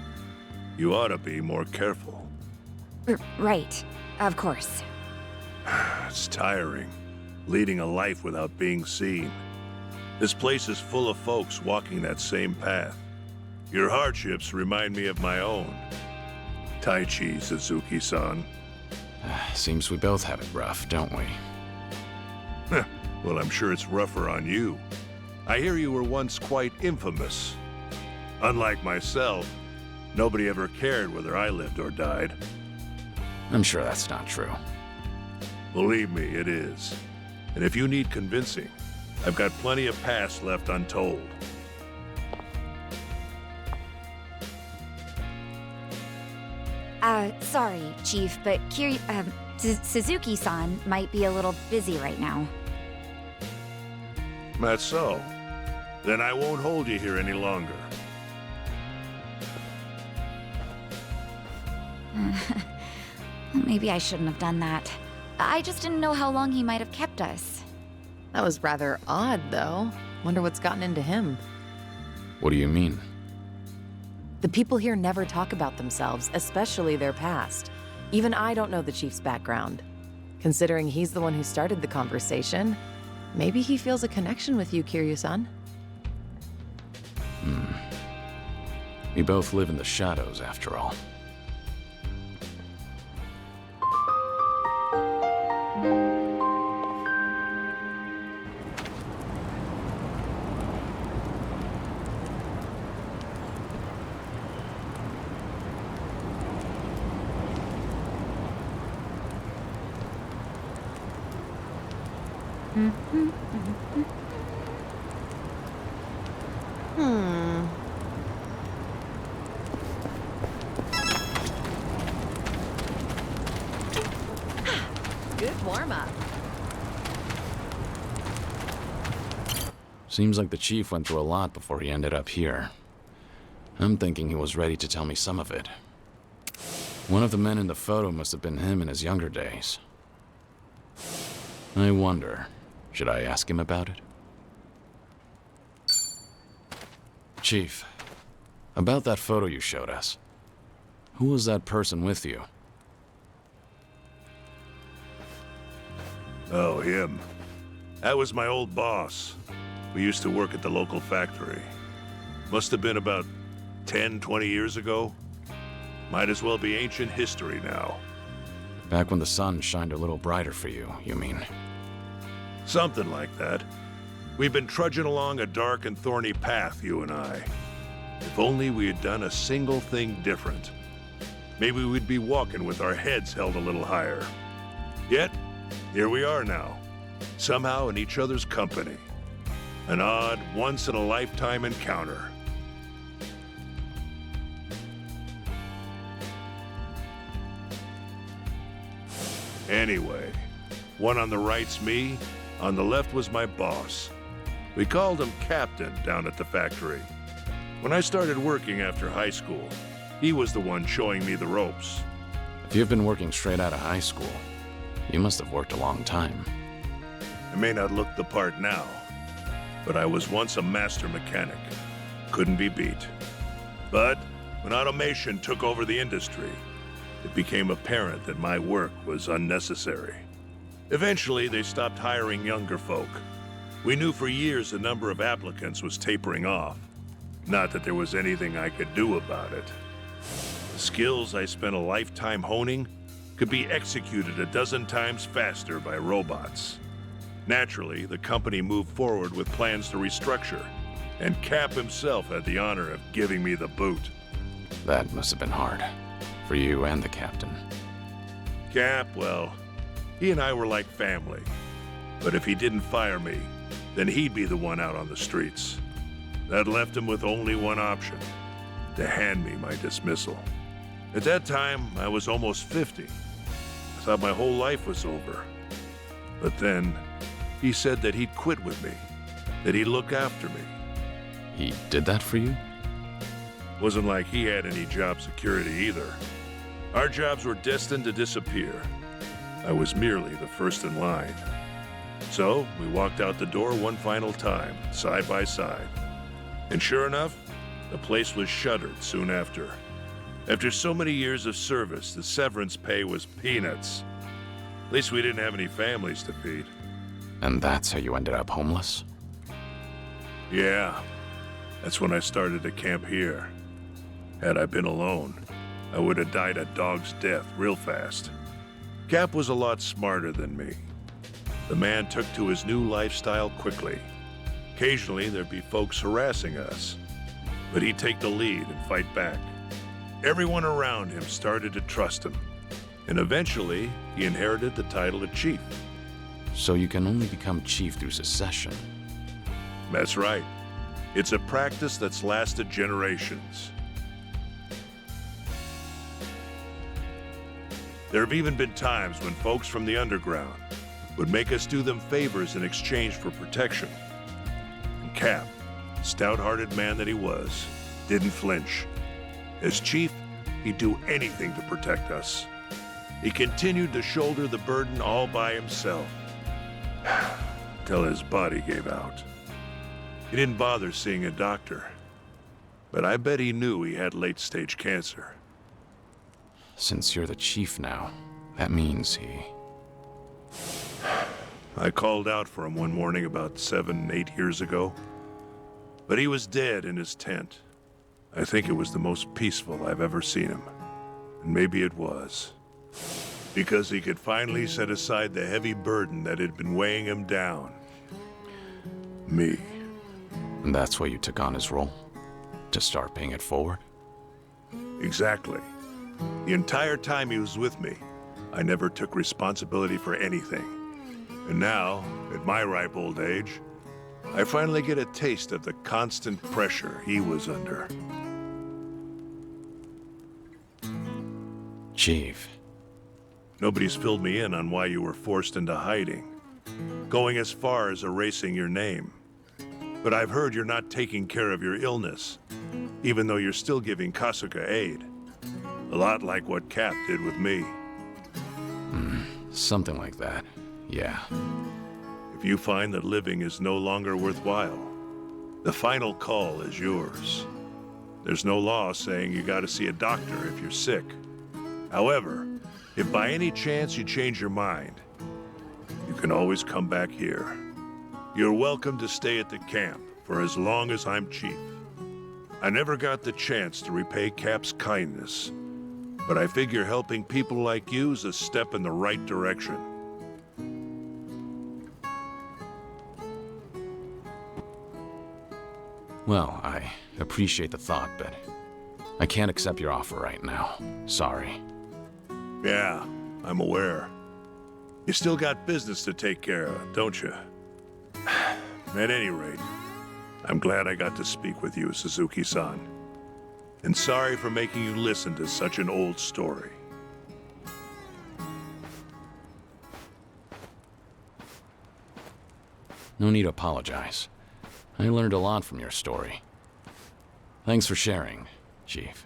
You ought to be more careful. Right, of course. It's tiring, leading a life without being seen. This place is full of folks walking that same path. Your hardships remind me of my own. Taichi, Suzuki-san. Seems we both have it rough, don't we? Well, I'm sure it's rougher on you. I hear you were once quite infamous. Unlike myself, nobody ever cared whether I lived or died. I'm sure that's not true. Believe me, it is. And if you need convincing, I've got plenty of past left untold. Sorry, Chief, but Suzuki-san might be a little busy right now. That's so. Then I won't hold you here any longer. Maybe I shouldn't have done that. I just didn't know how long he might have kept us. That was rather odd, though. Wonder what's gotten into him. What do you mean? The people here never talk about themselves, especially their past. Even I don't know the chief's background. Considering he's the one who started the conversation, maybe he feels a connection with you, Kiryu-san. We both live in the shadows, after all. Good warm-up. Seems like the chief went through a lot before he ended up here. I'm thinking he was ready to tell me some of it. One of the men in the photo must have been him in his younger days. I wonder, should I ask him about it? Chief, about that photo you showed us. Who was that person with you? Oh, him. That was my old boss. We used to work at the local factory. Must have been about 10, 20 years ago. Might as well be ancient history now. Back when the sun shined a little brighter for you, you mean? Something like that. We've been trudging along a dark and thorny path, you and I. If only we had done a single thing different. Maybe we'd be walking with our heads held a little higher. Yet, here we are now, somehow in each other's company. An odd, once-in-a-lifetime encounter. Anyway, one on the right's me, on the left was my boss. We called him Captain down at the factory. When I started working after high school, he was the one showing me the ropes. If you've been working straight out of high school, you must have worked a long time. I may not look the part now, but I was once a master mechanic. Couldn't be beat. But when automation took over the industry, it became apparent that my work was unnecessary. Eventually, they stopped hiring younger folk. We knew for years the number of applicants was tapering off. Not that there was anything I could do about it. The skills I spent a lifetime honing could be executed a dozen times faster by robots. Naturally, the company moved forward with plans to restructure, and Cap himself had the honor of giving me the boot. That must have been hard. For you and the captain. Cap, well, he and I were like family. But if he didn't fire me, then he'd be the one out on the streets. That left him with only one option, to hand me my dismissal. At that time, I was almost 50. I thought my whole life was over. But then, he said that he'd quit with me, that he'd look after me. He did that for you? Wasn't like he had any job security either. Our jobs were destined to disappear. I was merely the first in line. So, we walked out the door one final time, side by side. And sure enough, the place was shuttered soon after. After so many years of service, the severance pay was peanuts. At least we didn't have any families to feed. And that's how you ended up homeless? Yeah. That's when I started to camp here. Had I been alone, I would have died a dog's death real fast. Cap was a lot smarter than me. The man took to his new lifestyle quickly. Occasionally, there'd be folks harassing us, but he'd take the lead and fight back. Everyone around him started to trust him, and eventually, he inherited the title of chief. So you can only become chief through succession? That's right. It's a practice that's lasted generations. There have even been times when folks from the underground would make us do them favors in exchange for protection. And Cap, stout-hearted man that he was, didn't flinch. As chief, he'd do anything to protect us. He continued to shoulder the burden all by himself, till his body gave out. He didn't bother seeing a doctor, but I bet he knew he had late-stage cancer. Since you're the chief now, that means he... I called out for him one morning about 7, 8 years ago, but he was dead in his tent. I think it was the most peaceful I've ever seen him. And maybe it was. Because he could finally set aside the heavy burden that had been weighing him down. Me. And that's why you took on his role? To start paying it forward? Exactly. The entire time he was with me, I never took responsibility for anything. And now, at my ripe old age, I finally get a taste of the constant pressure he was under. Chief. Nobody's filled me in on why you were forced into hiding, going as far as erasing your name. But I've heard you're not taking care of your illness, even though you're still giving Kasuga aid. A lot like what Cap did with me. Something like that, yeah. If you find that living is no longer worthwhile, the final call is yours. There's no law saying you gotta see a doctor if you're sick. However, if by any chance you change your mind, you can always come back here. You're welcome to stay at the camp for as long as I'm chief. I never got the chance to repay Cap's kindness, but I figure helping people like you is a step in the right direction. Well, I appreciate the thought, but I can't accept your offer right now. Sorry. Yeah, I'm aware. You still got business to take care of, don't you? At any rate, I'm glad I got to speak with you, Suzuki-san. And sorry for making you listen to such an old story. No need to apologize. I learned a lot from your story. Thanks for sharing, Chief.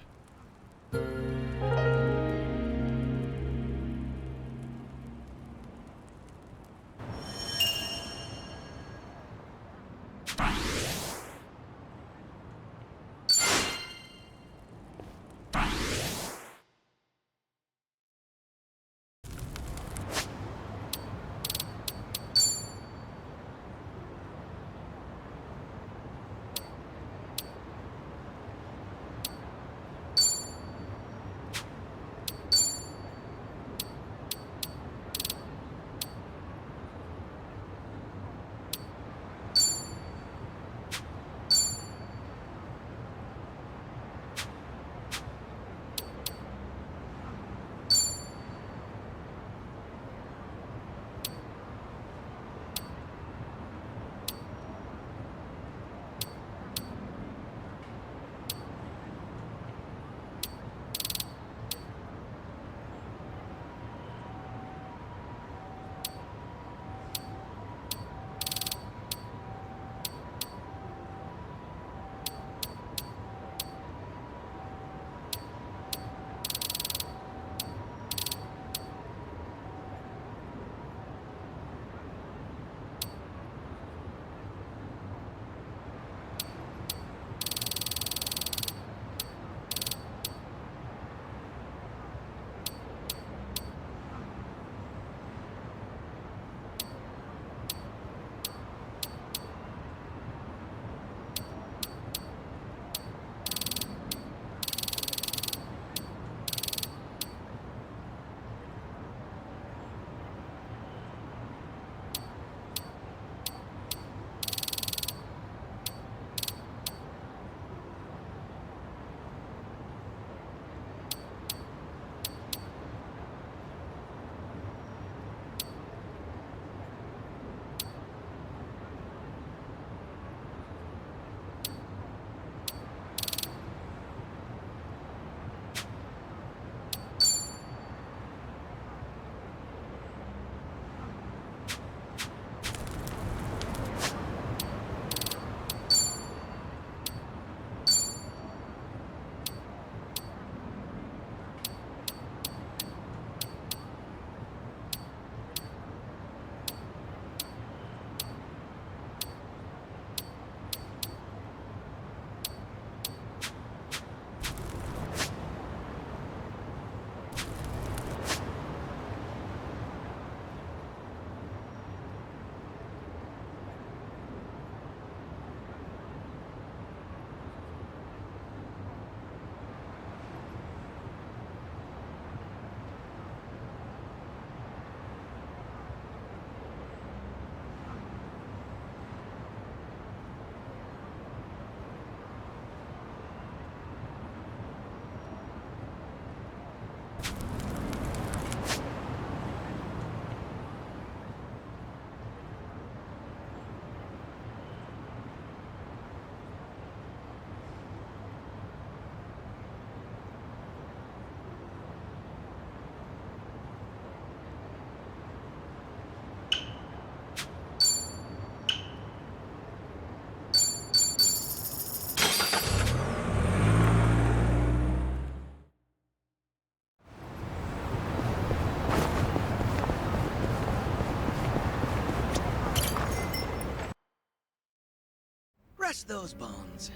Crush those bones.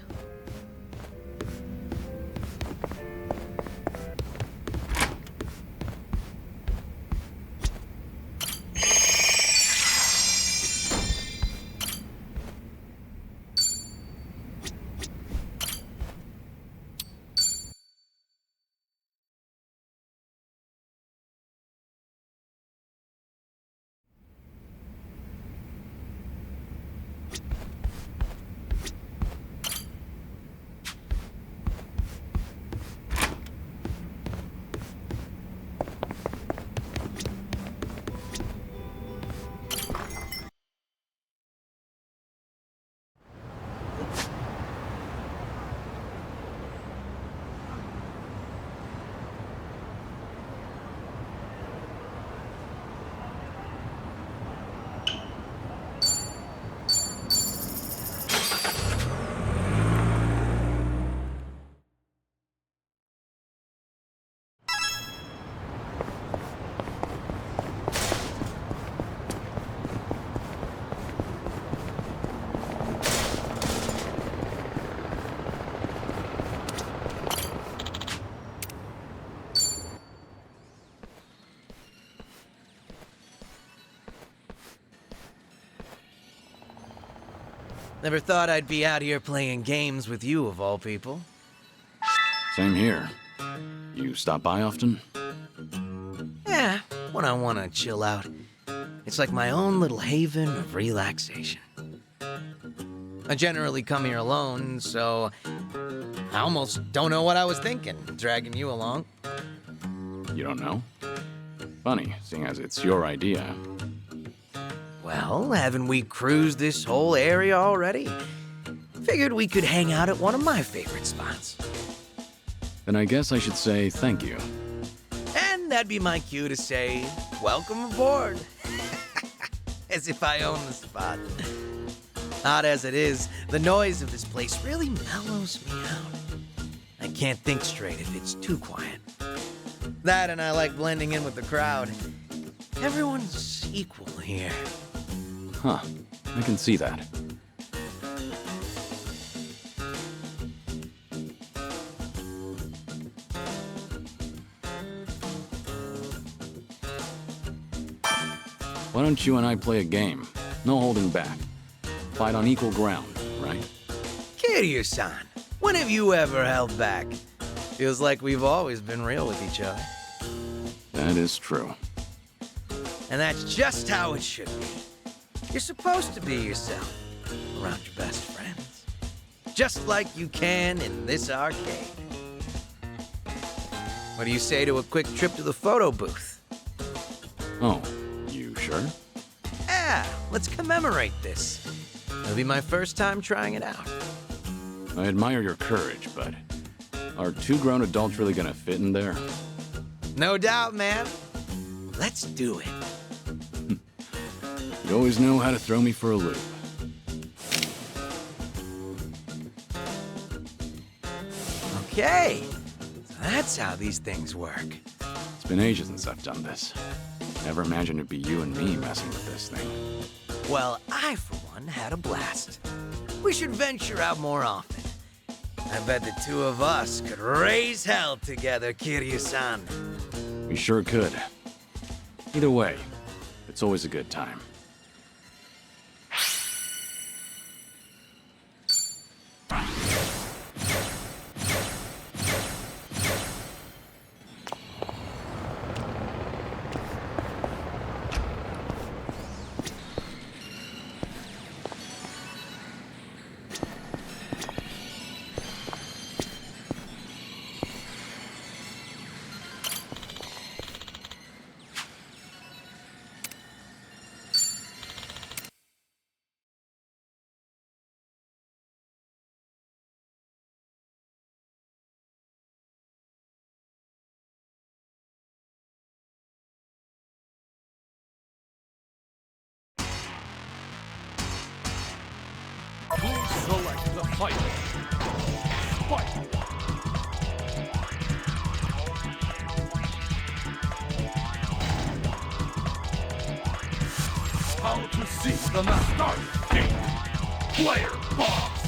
Never thought I'd be out here playing games with you, of all people. Same here. You stop by often? Yeah, when I want to chill out. It's like my own little haven of relaxation. I generally come here alone, so I almost don't know what I was thinking, dragging you along. You don't know? Funny, seeing as it's your idea. Well, haven't we cruised this whole area already? Figured we could hang out at one of my favorite spots. Then I guess I should say thank you. And that'd be my cue to say, welcome aboard. As if I own the spot. Odd as it is, the noise of this place really mellows me out. I can't think straight if it's too quiet. That and I like blending in with the crowd. Everyone's equal here. Huh. I can see that. Why don't you and I play a game? No holding back. Fight on equal ground, right? Kiryu-san, when have you ever held back? Feels like we've always been real with each other. That is true. And that's just how it should be. You're supposed to be yourself around your best friends. Just like you can in this arcade. What do you say to a quick trip to the photo booth? Oh, you sure? Yeah, let's commemorate this. It'll be my first time trying it out. I admire your courage, but are two grown adults really gonna fit in there? No doubt, man. Let's do it. You always know how to throw me for a loop. Okay, so that's how these things work. It's been ages since I've done this. Never imagined it'd be you and me messing with this thing. Well, I, for one, had a blast. We should venture out more often. I bet the two of us could raise hell together, Kiryu-san. We sure could. Either way, it's always a good time. Select the fight. Fight! How to see the master. Player boss.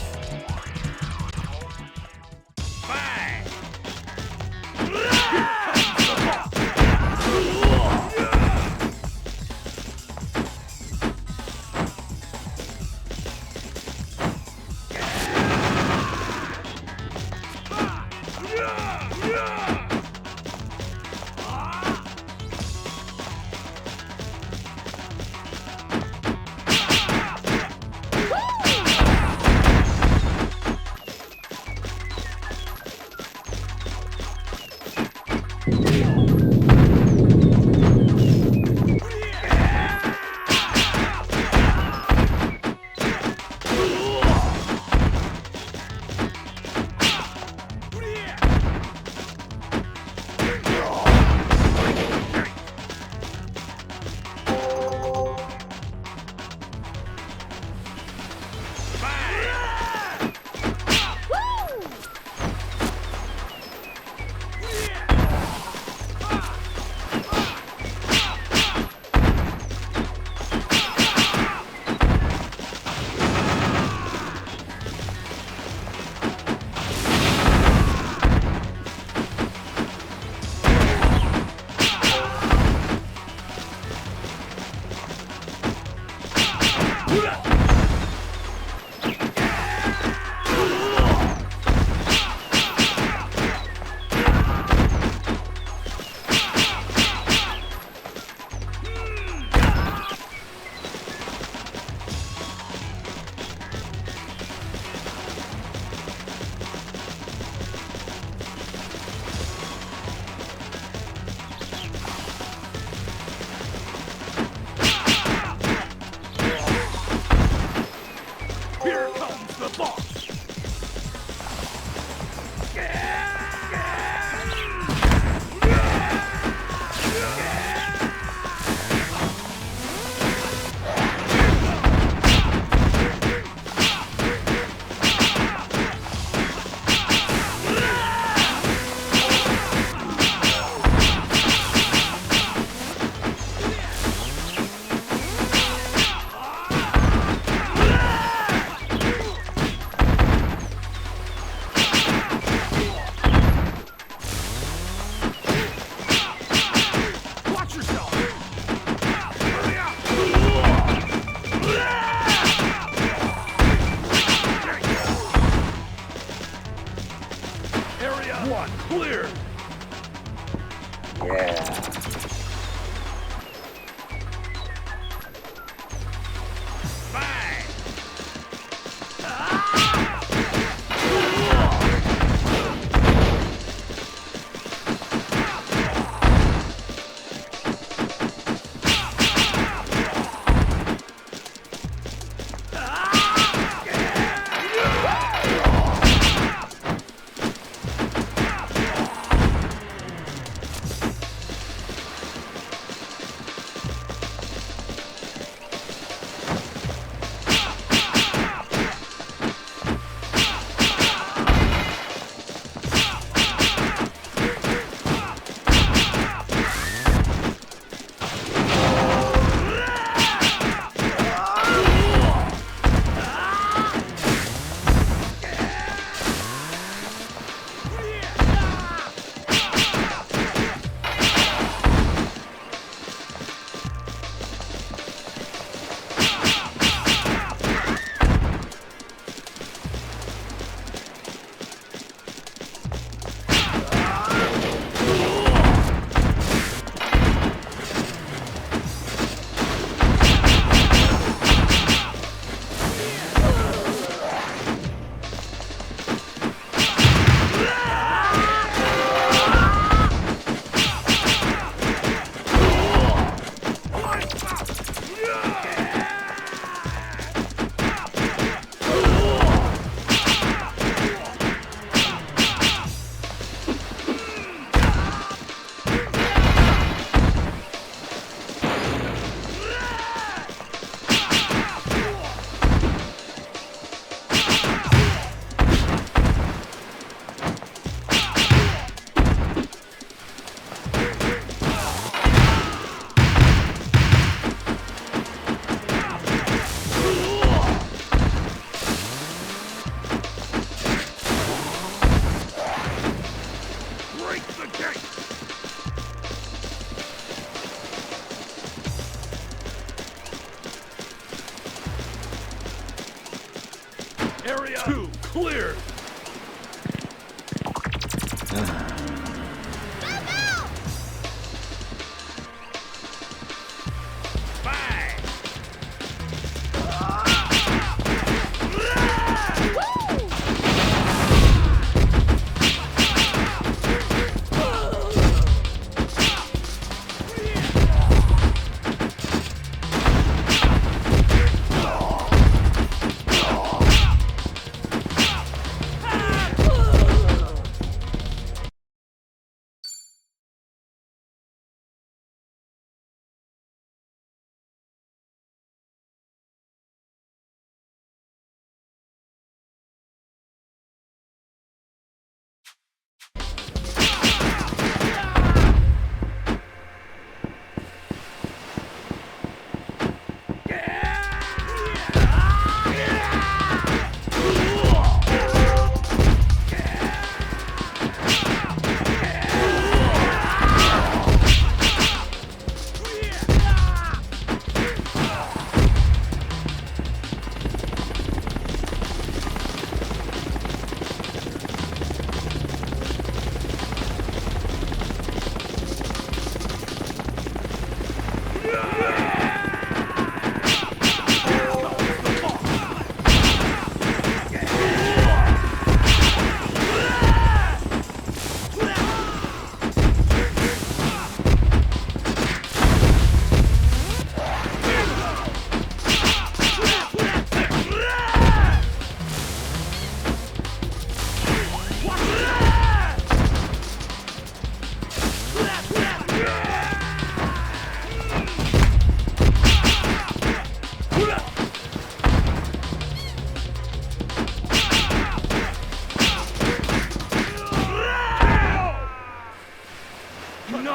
Area 2 cleared.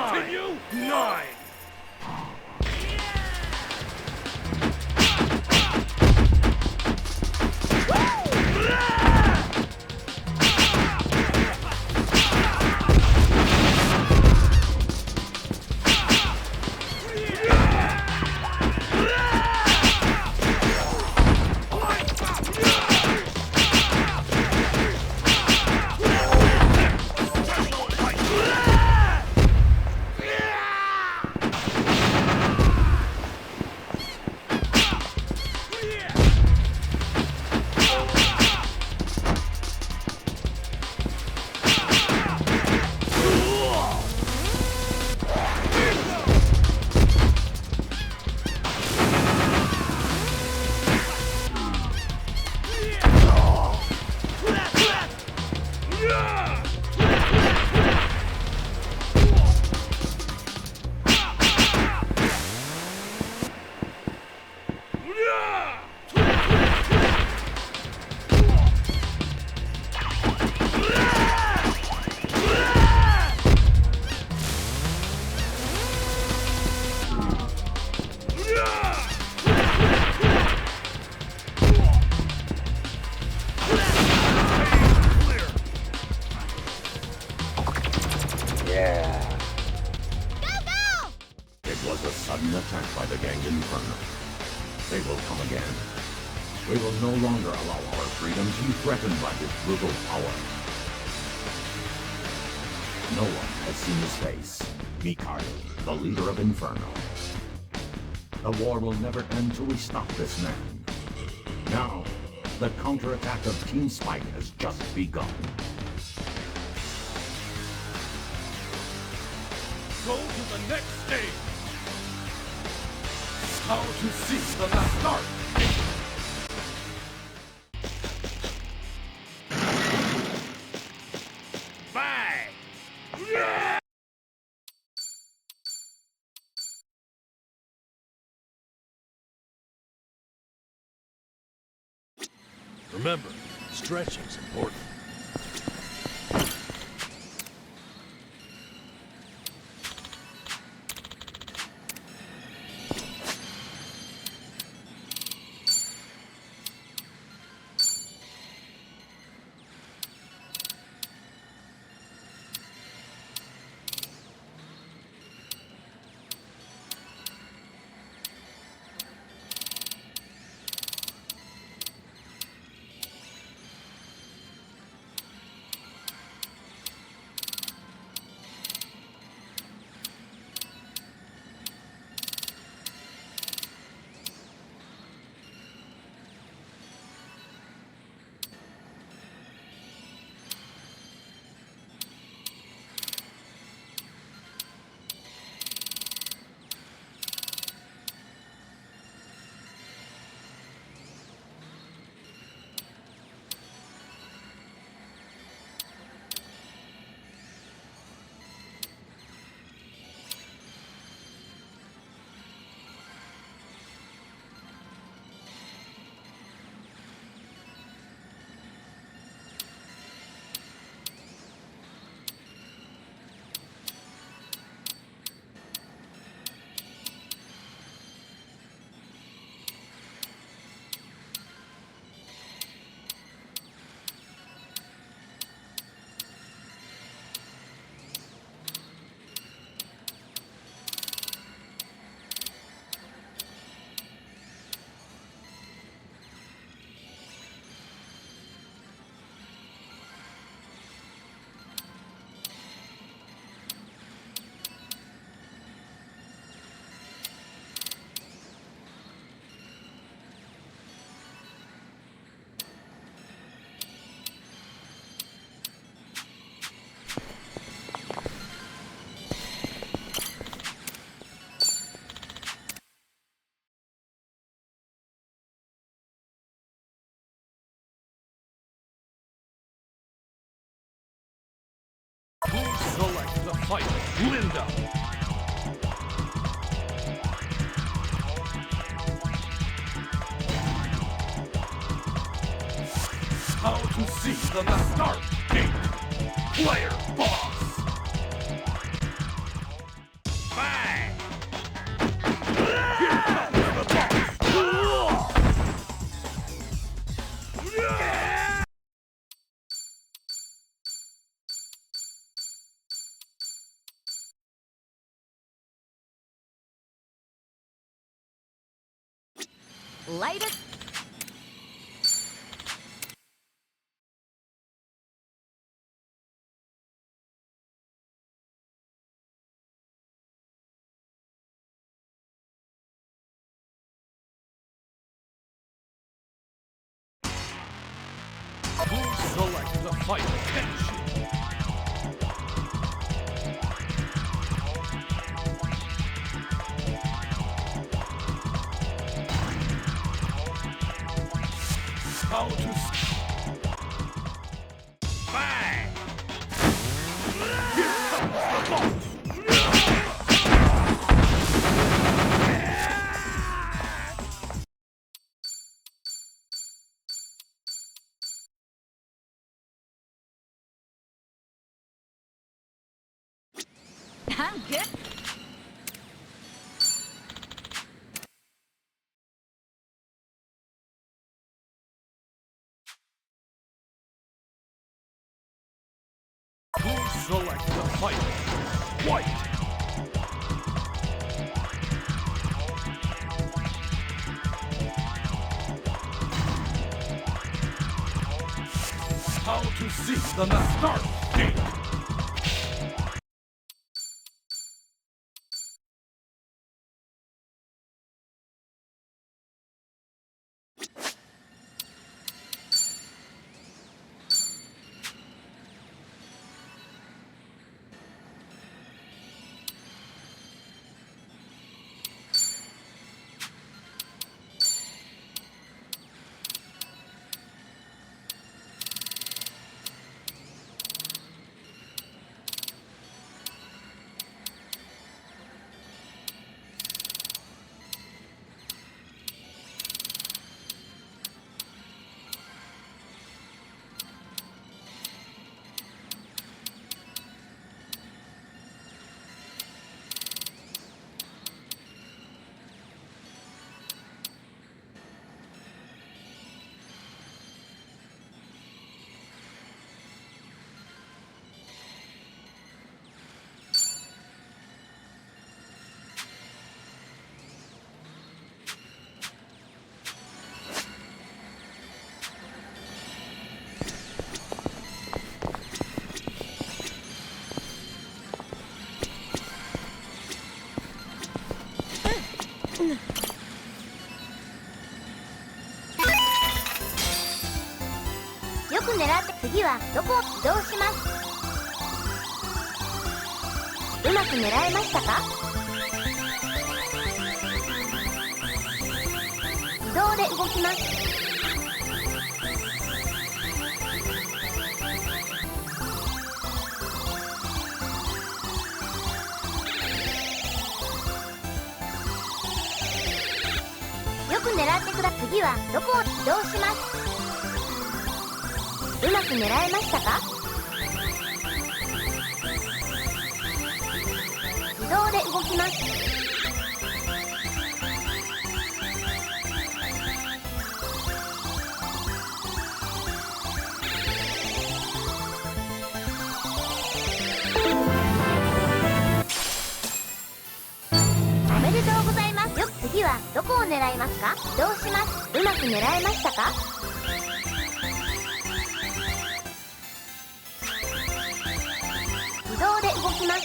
Continue 9. It was a sudden attack by the gang Inferno. They will come again. We will no longer allow our freedom to be threatened by this brutal power. No one has seen his face. Mikhail, the leader of Inferno. The war will never end till we stop this man. Now, the counterattack of Team Spike has just begun. Go to the next stage. How to see the last art. Bye. Remember, stretching's important. Please select the fighter, Linda. How to see the start gate. Player boss. Bang! Light it. Please select the fight Kenshi. How to bang! Here comes the boss! I'm good. Please select the fight White. How to see the start gate.よく狙って次はどこを移動します。うまく狙えましたか？移動で動きます。よく狙ってくだ次はどこを移動します。うまく狙えましたか？自動で動きます。おめでとうございます。よく次はどこを狙いますか？移動します。うまく狙えましたか？自動で動きます。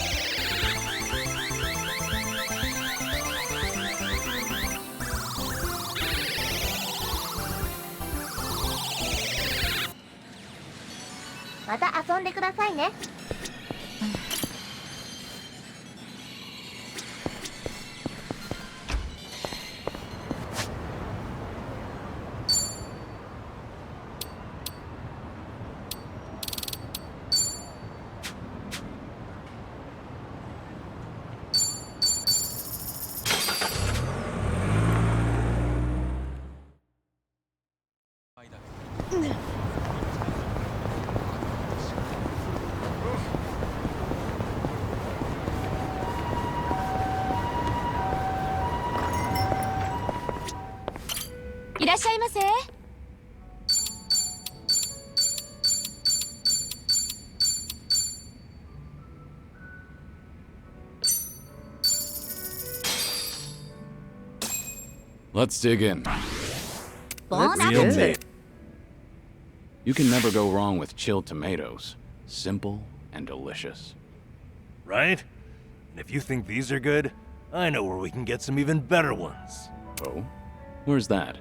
また遊んでくださいね。らっしゃいませ。Let's dig in. Bon Real appetit. meat. You can never go wrong with chilled tomatoes. Simple and delicious. Right? And if you think these are good, I know where we can get some even better ones. Oh? Where's that?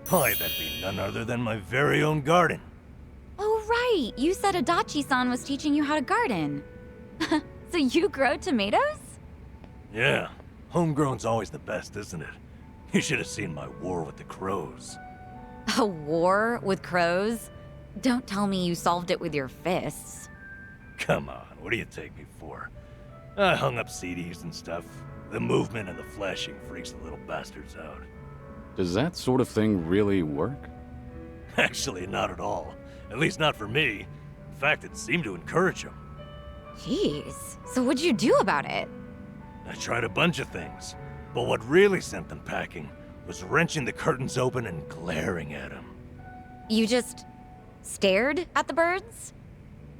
Why, that'd be none other than my very own garden. Oh, right. You said Adachi-san was teaching you how to garden. So you grow tomatoes? Yeah. Homegrown's always the best, isn't it? You should have seen my war with the crows. A war with crows? Don't tell me you solved it with your fists. Come on, what do you take me for? I hung up CDs and stuff. The movement and the flashing freaks the little bastards out. Does that sort of thing really work? Actually, not at all. At least not for me. In fact, it seemed to encourage them. Jeez. So what'd you do about it? I tried a bunch of things, but what really sent them packing was wrenching the curtains open and glaring at them. You just stared at the birds?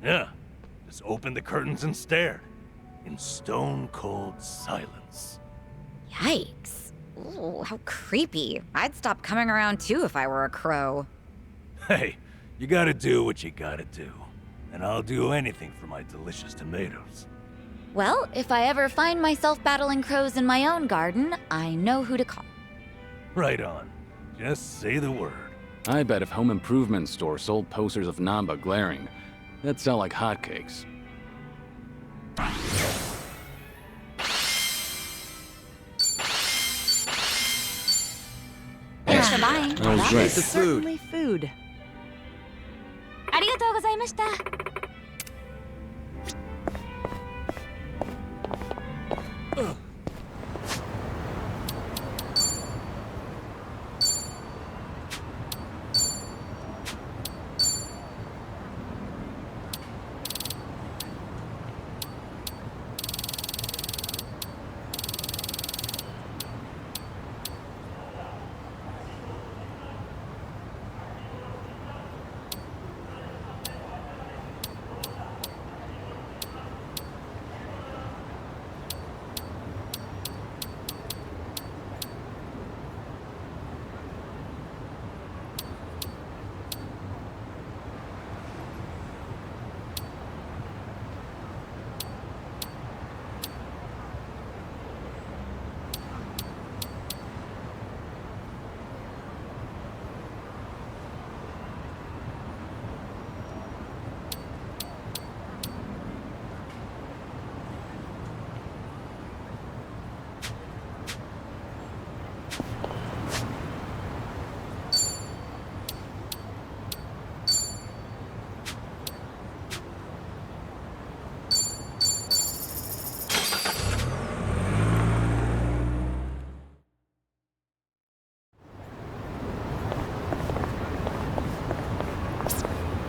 Yeah, just opened the curtains and stared. In stone-cold silence. Yikes. Ooh, how creepy. I'd stop coming around too if I were a crow. Hey, you gotta do what you gotta do. And I'll do anything for my delicious tomatoes. Well, if I ever find myself battling crows in my own garden, I know who to call. Right on. Just say the word. I bet if home improvement store sold posters of Namba glaring, that'd sell like hotcakes. Thanks for buying. That was That great. is certainly food. ありがとうございました。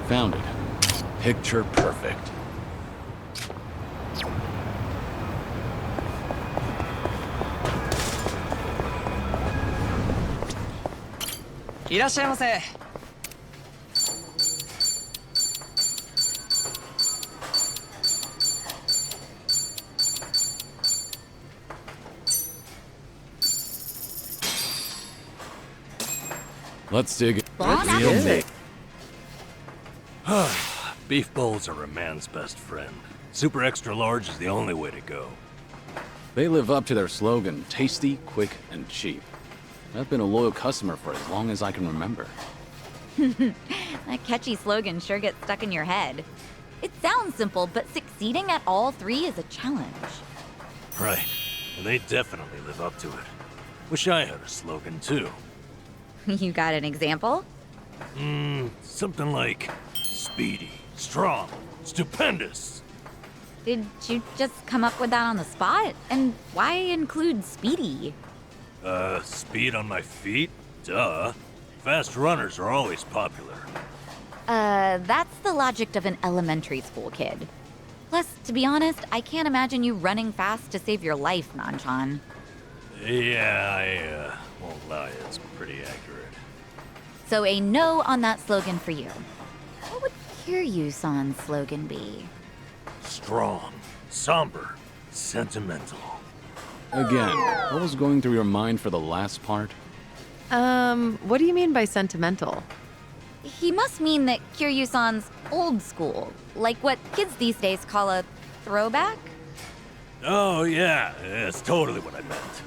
Found it. Picture perfect. Let's dig in. Bon Real appetit. meat. Beef bowls are a man's best friend. Super extra large is the only way to go. They live up to their slogan, tasty, quick, and cheap. I've been a loyal customer for as long as I can remember. That catchy slogan sure gets stuck in your head. It sounds simple, but succeeding at all three is a challenge. Right, and they definitely live up to it. Wish I had a slogan too. You got an example? Something like speedy, strong, stupendous. Did you just come up with that on the spot? And why include speedy? Speed on my feet? Duh. Fast runners are always popular. That's the logic of an elementary school kid. Plus, to be honest, I can't imagine you running fast to save your life, Nanchan. Yeah, I won't lie, it's pretty accurate. So a no on that slogan for you. What would Kiryu-san's slogan be? Strong, somber, sentimental. Again, what was going through your mind for the last part? What do you mean by sentimental? He must mean that Kiryu-san's old school, like what kids these days call a throwback? Oh, yeah, that's totally what I meant.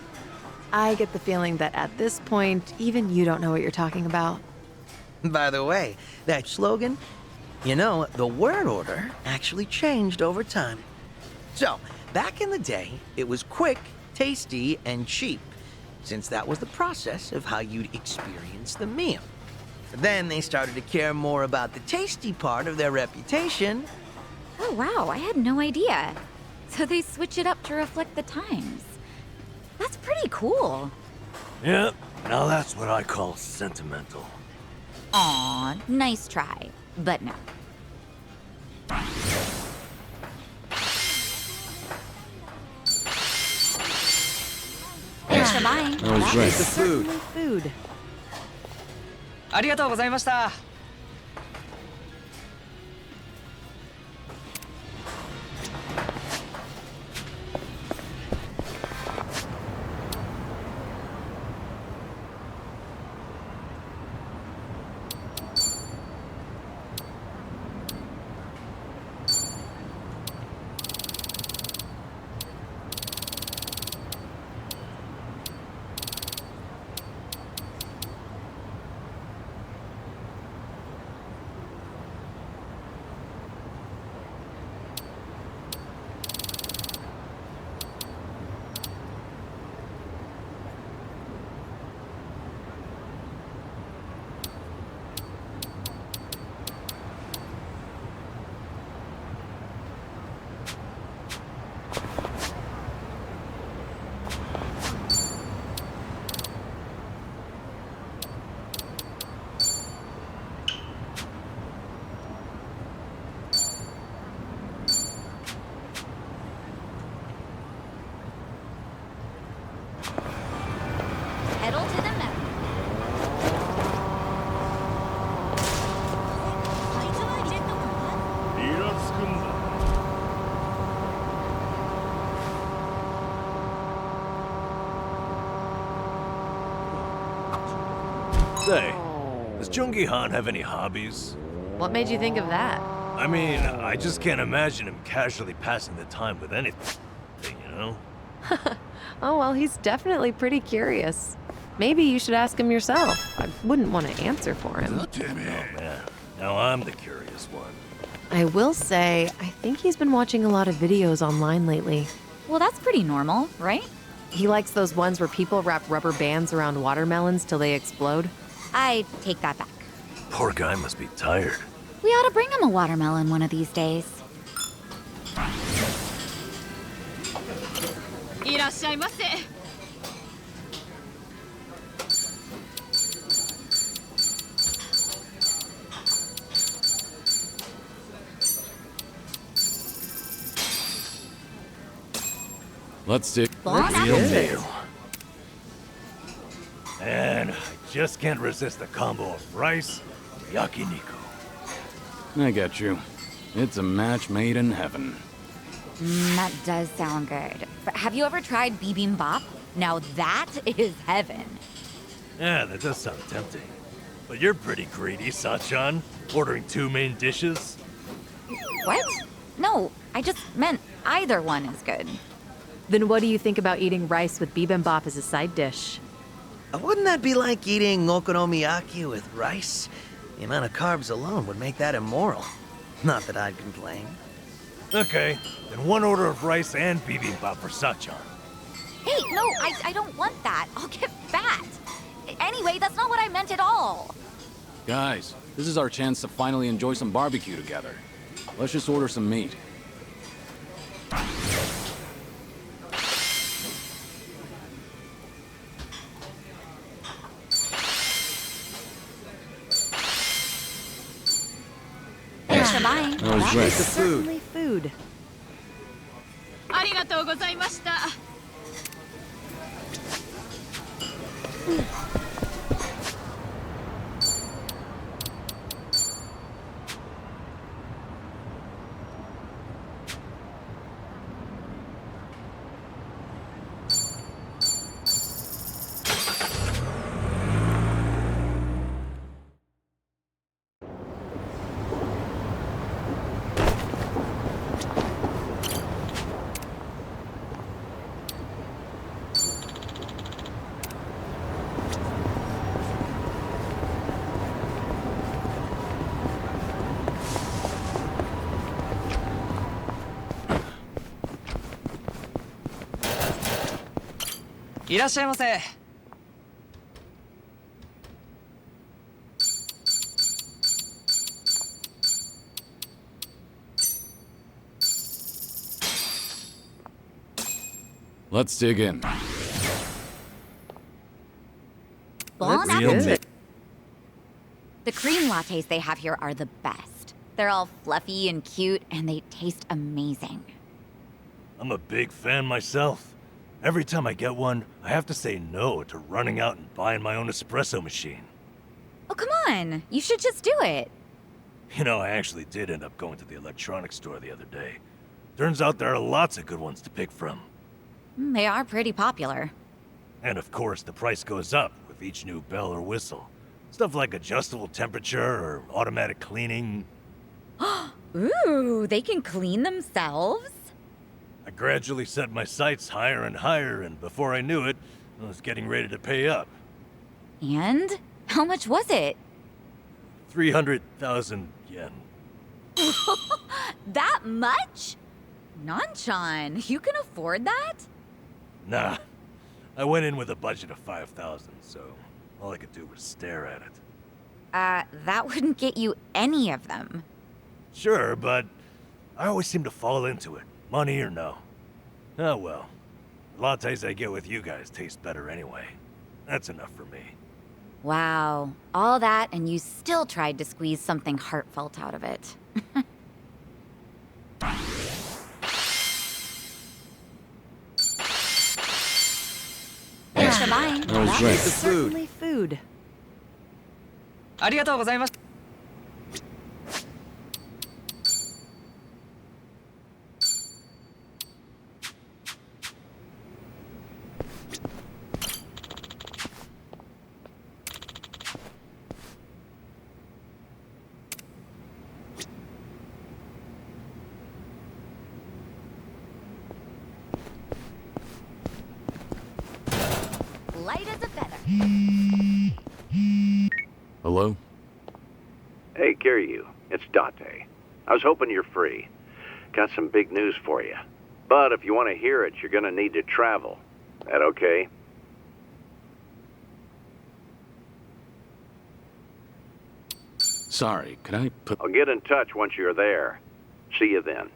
I get the feeling that at this point, even you don't know what you're talking about. By the way, that slogan, you know, the word order actually changed over time. So, back in the day, it was quick, tasty, and cheap, since that was the process of how you'd experience the meal. Then they started to care more about the tasty part of their reputation. Oh, wow, I had no idea. So they switch it up to reflect the times. That's pretty cool. Yep, now that's what I call sentimental. Aw, nice try, but no. Thanks for buying. That was great. The food. Food. ありがとうございました。Pedal to the metal. Say, does Jungi-han have any hobbies? What made you think of that? I mean, I just can't imagine him casually passing the time with anything, you know? Oh, well, he's definitely pretty curious. Maybe you should ask him yourself. I wouldn't want to answer for him. Oh man, now I'm the curious one. I will say, I think he's been watching a lot of videos online lately. Well, that's pretty normal, right? He likes those ones where people wrap rubber bands around watermelons till they explode. I take that back. Poor guy must be tired. We ought to bring him a watermelon one of these days. いらっしゃいませ。Let's do Boss Real is. deal. And I just can't resist a combo of rice and yakiniku. I get you. It's a match made in heaven. That does sound good. But have you ever tried bibimbap? Now that is heaven. Yeah, that does sound tempting. But you're pretty greedy, Sachan. Ordering 2 main dishes? What? No, I just meant either one is good. Then what do you think about eating rice with bibimbap as a side dish? Wouldn't that be like eating okonomiyaki with rice? The amount of carbs alone would make that immoral. Not that I'd complain. Okay, then 1 order of rice and bibimbap for Sachan. Hey, no, I don't want that. I'll get fat. Anyway, that's not what I meant at all. Guys, this is our chance to finally enjoy some barbecue together. Let's just order some meat. Thanks for buying. That was great. The food. Certainly food. ありがとうございました。いらっしゃいませ。Let's dig in. Bon Real appetit. The cream lattes they have here are the best. They're all fluffy and cute, and they taste amazing. I'm a big fan myself. Every time I get one, I have to say no to running out and buying my own espresso machine. Oh, come on. You should just do it. You know, I actually did end up going to the electronics store the other day. Turns out there are lots of good ones to pick from. They are pretty popular. And of course, the price goes up with each new bell or whistle. Stuff like adjustable temperature or automatic cleaning. Ooh, they can clean themselves? I gradually set my sights higher and higher, and before I knew it, I was getting ready to pay up. And? How much was it? 300,000 yen. That much? Nanchan, you can afford that? Nah. I went in with a budget of 5,000, so all I could do was stare at it. That wouldn't get you any of them. Sure, but I always seem to fall into it, money or no. Oh well. The lattes I get with you guys taste better anyway. That's enough for me. Wow. All that, and you still tried to squeeze something heartfelt out of it. Thanks for buying. That was great. Certainly food. ありがとうございます。Light as a feather. Hello? Hey, Kiryu. It's Date. I was hoping you're free. Got some big news for you. But if you want to hear it, you're gonna need to travel. That okay? Sorry, could I put... I'll get in touch once you're there. See you then.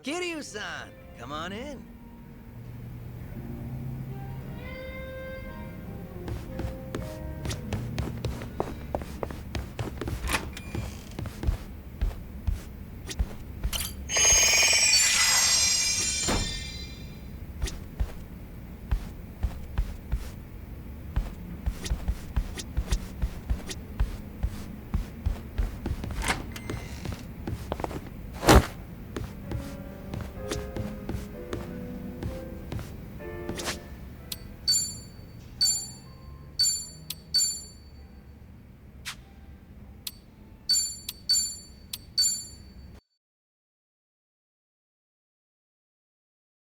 Kiryu-san, come on in.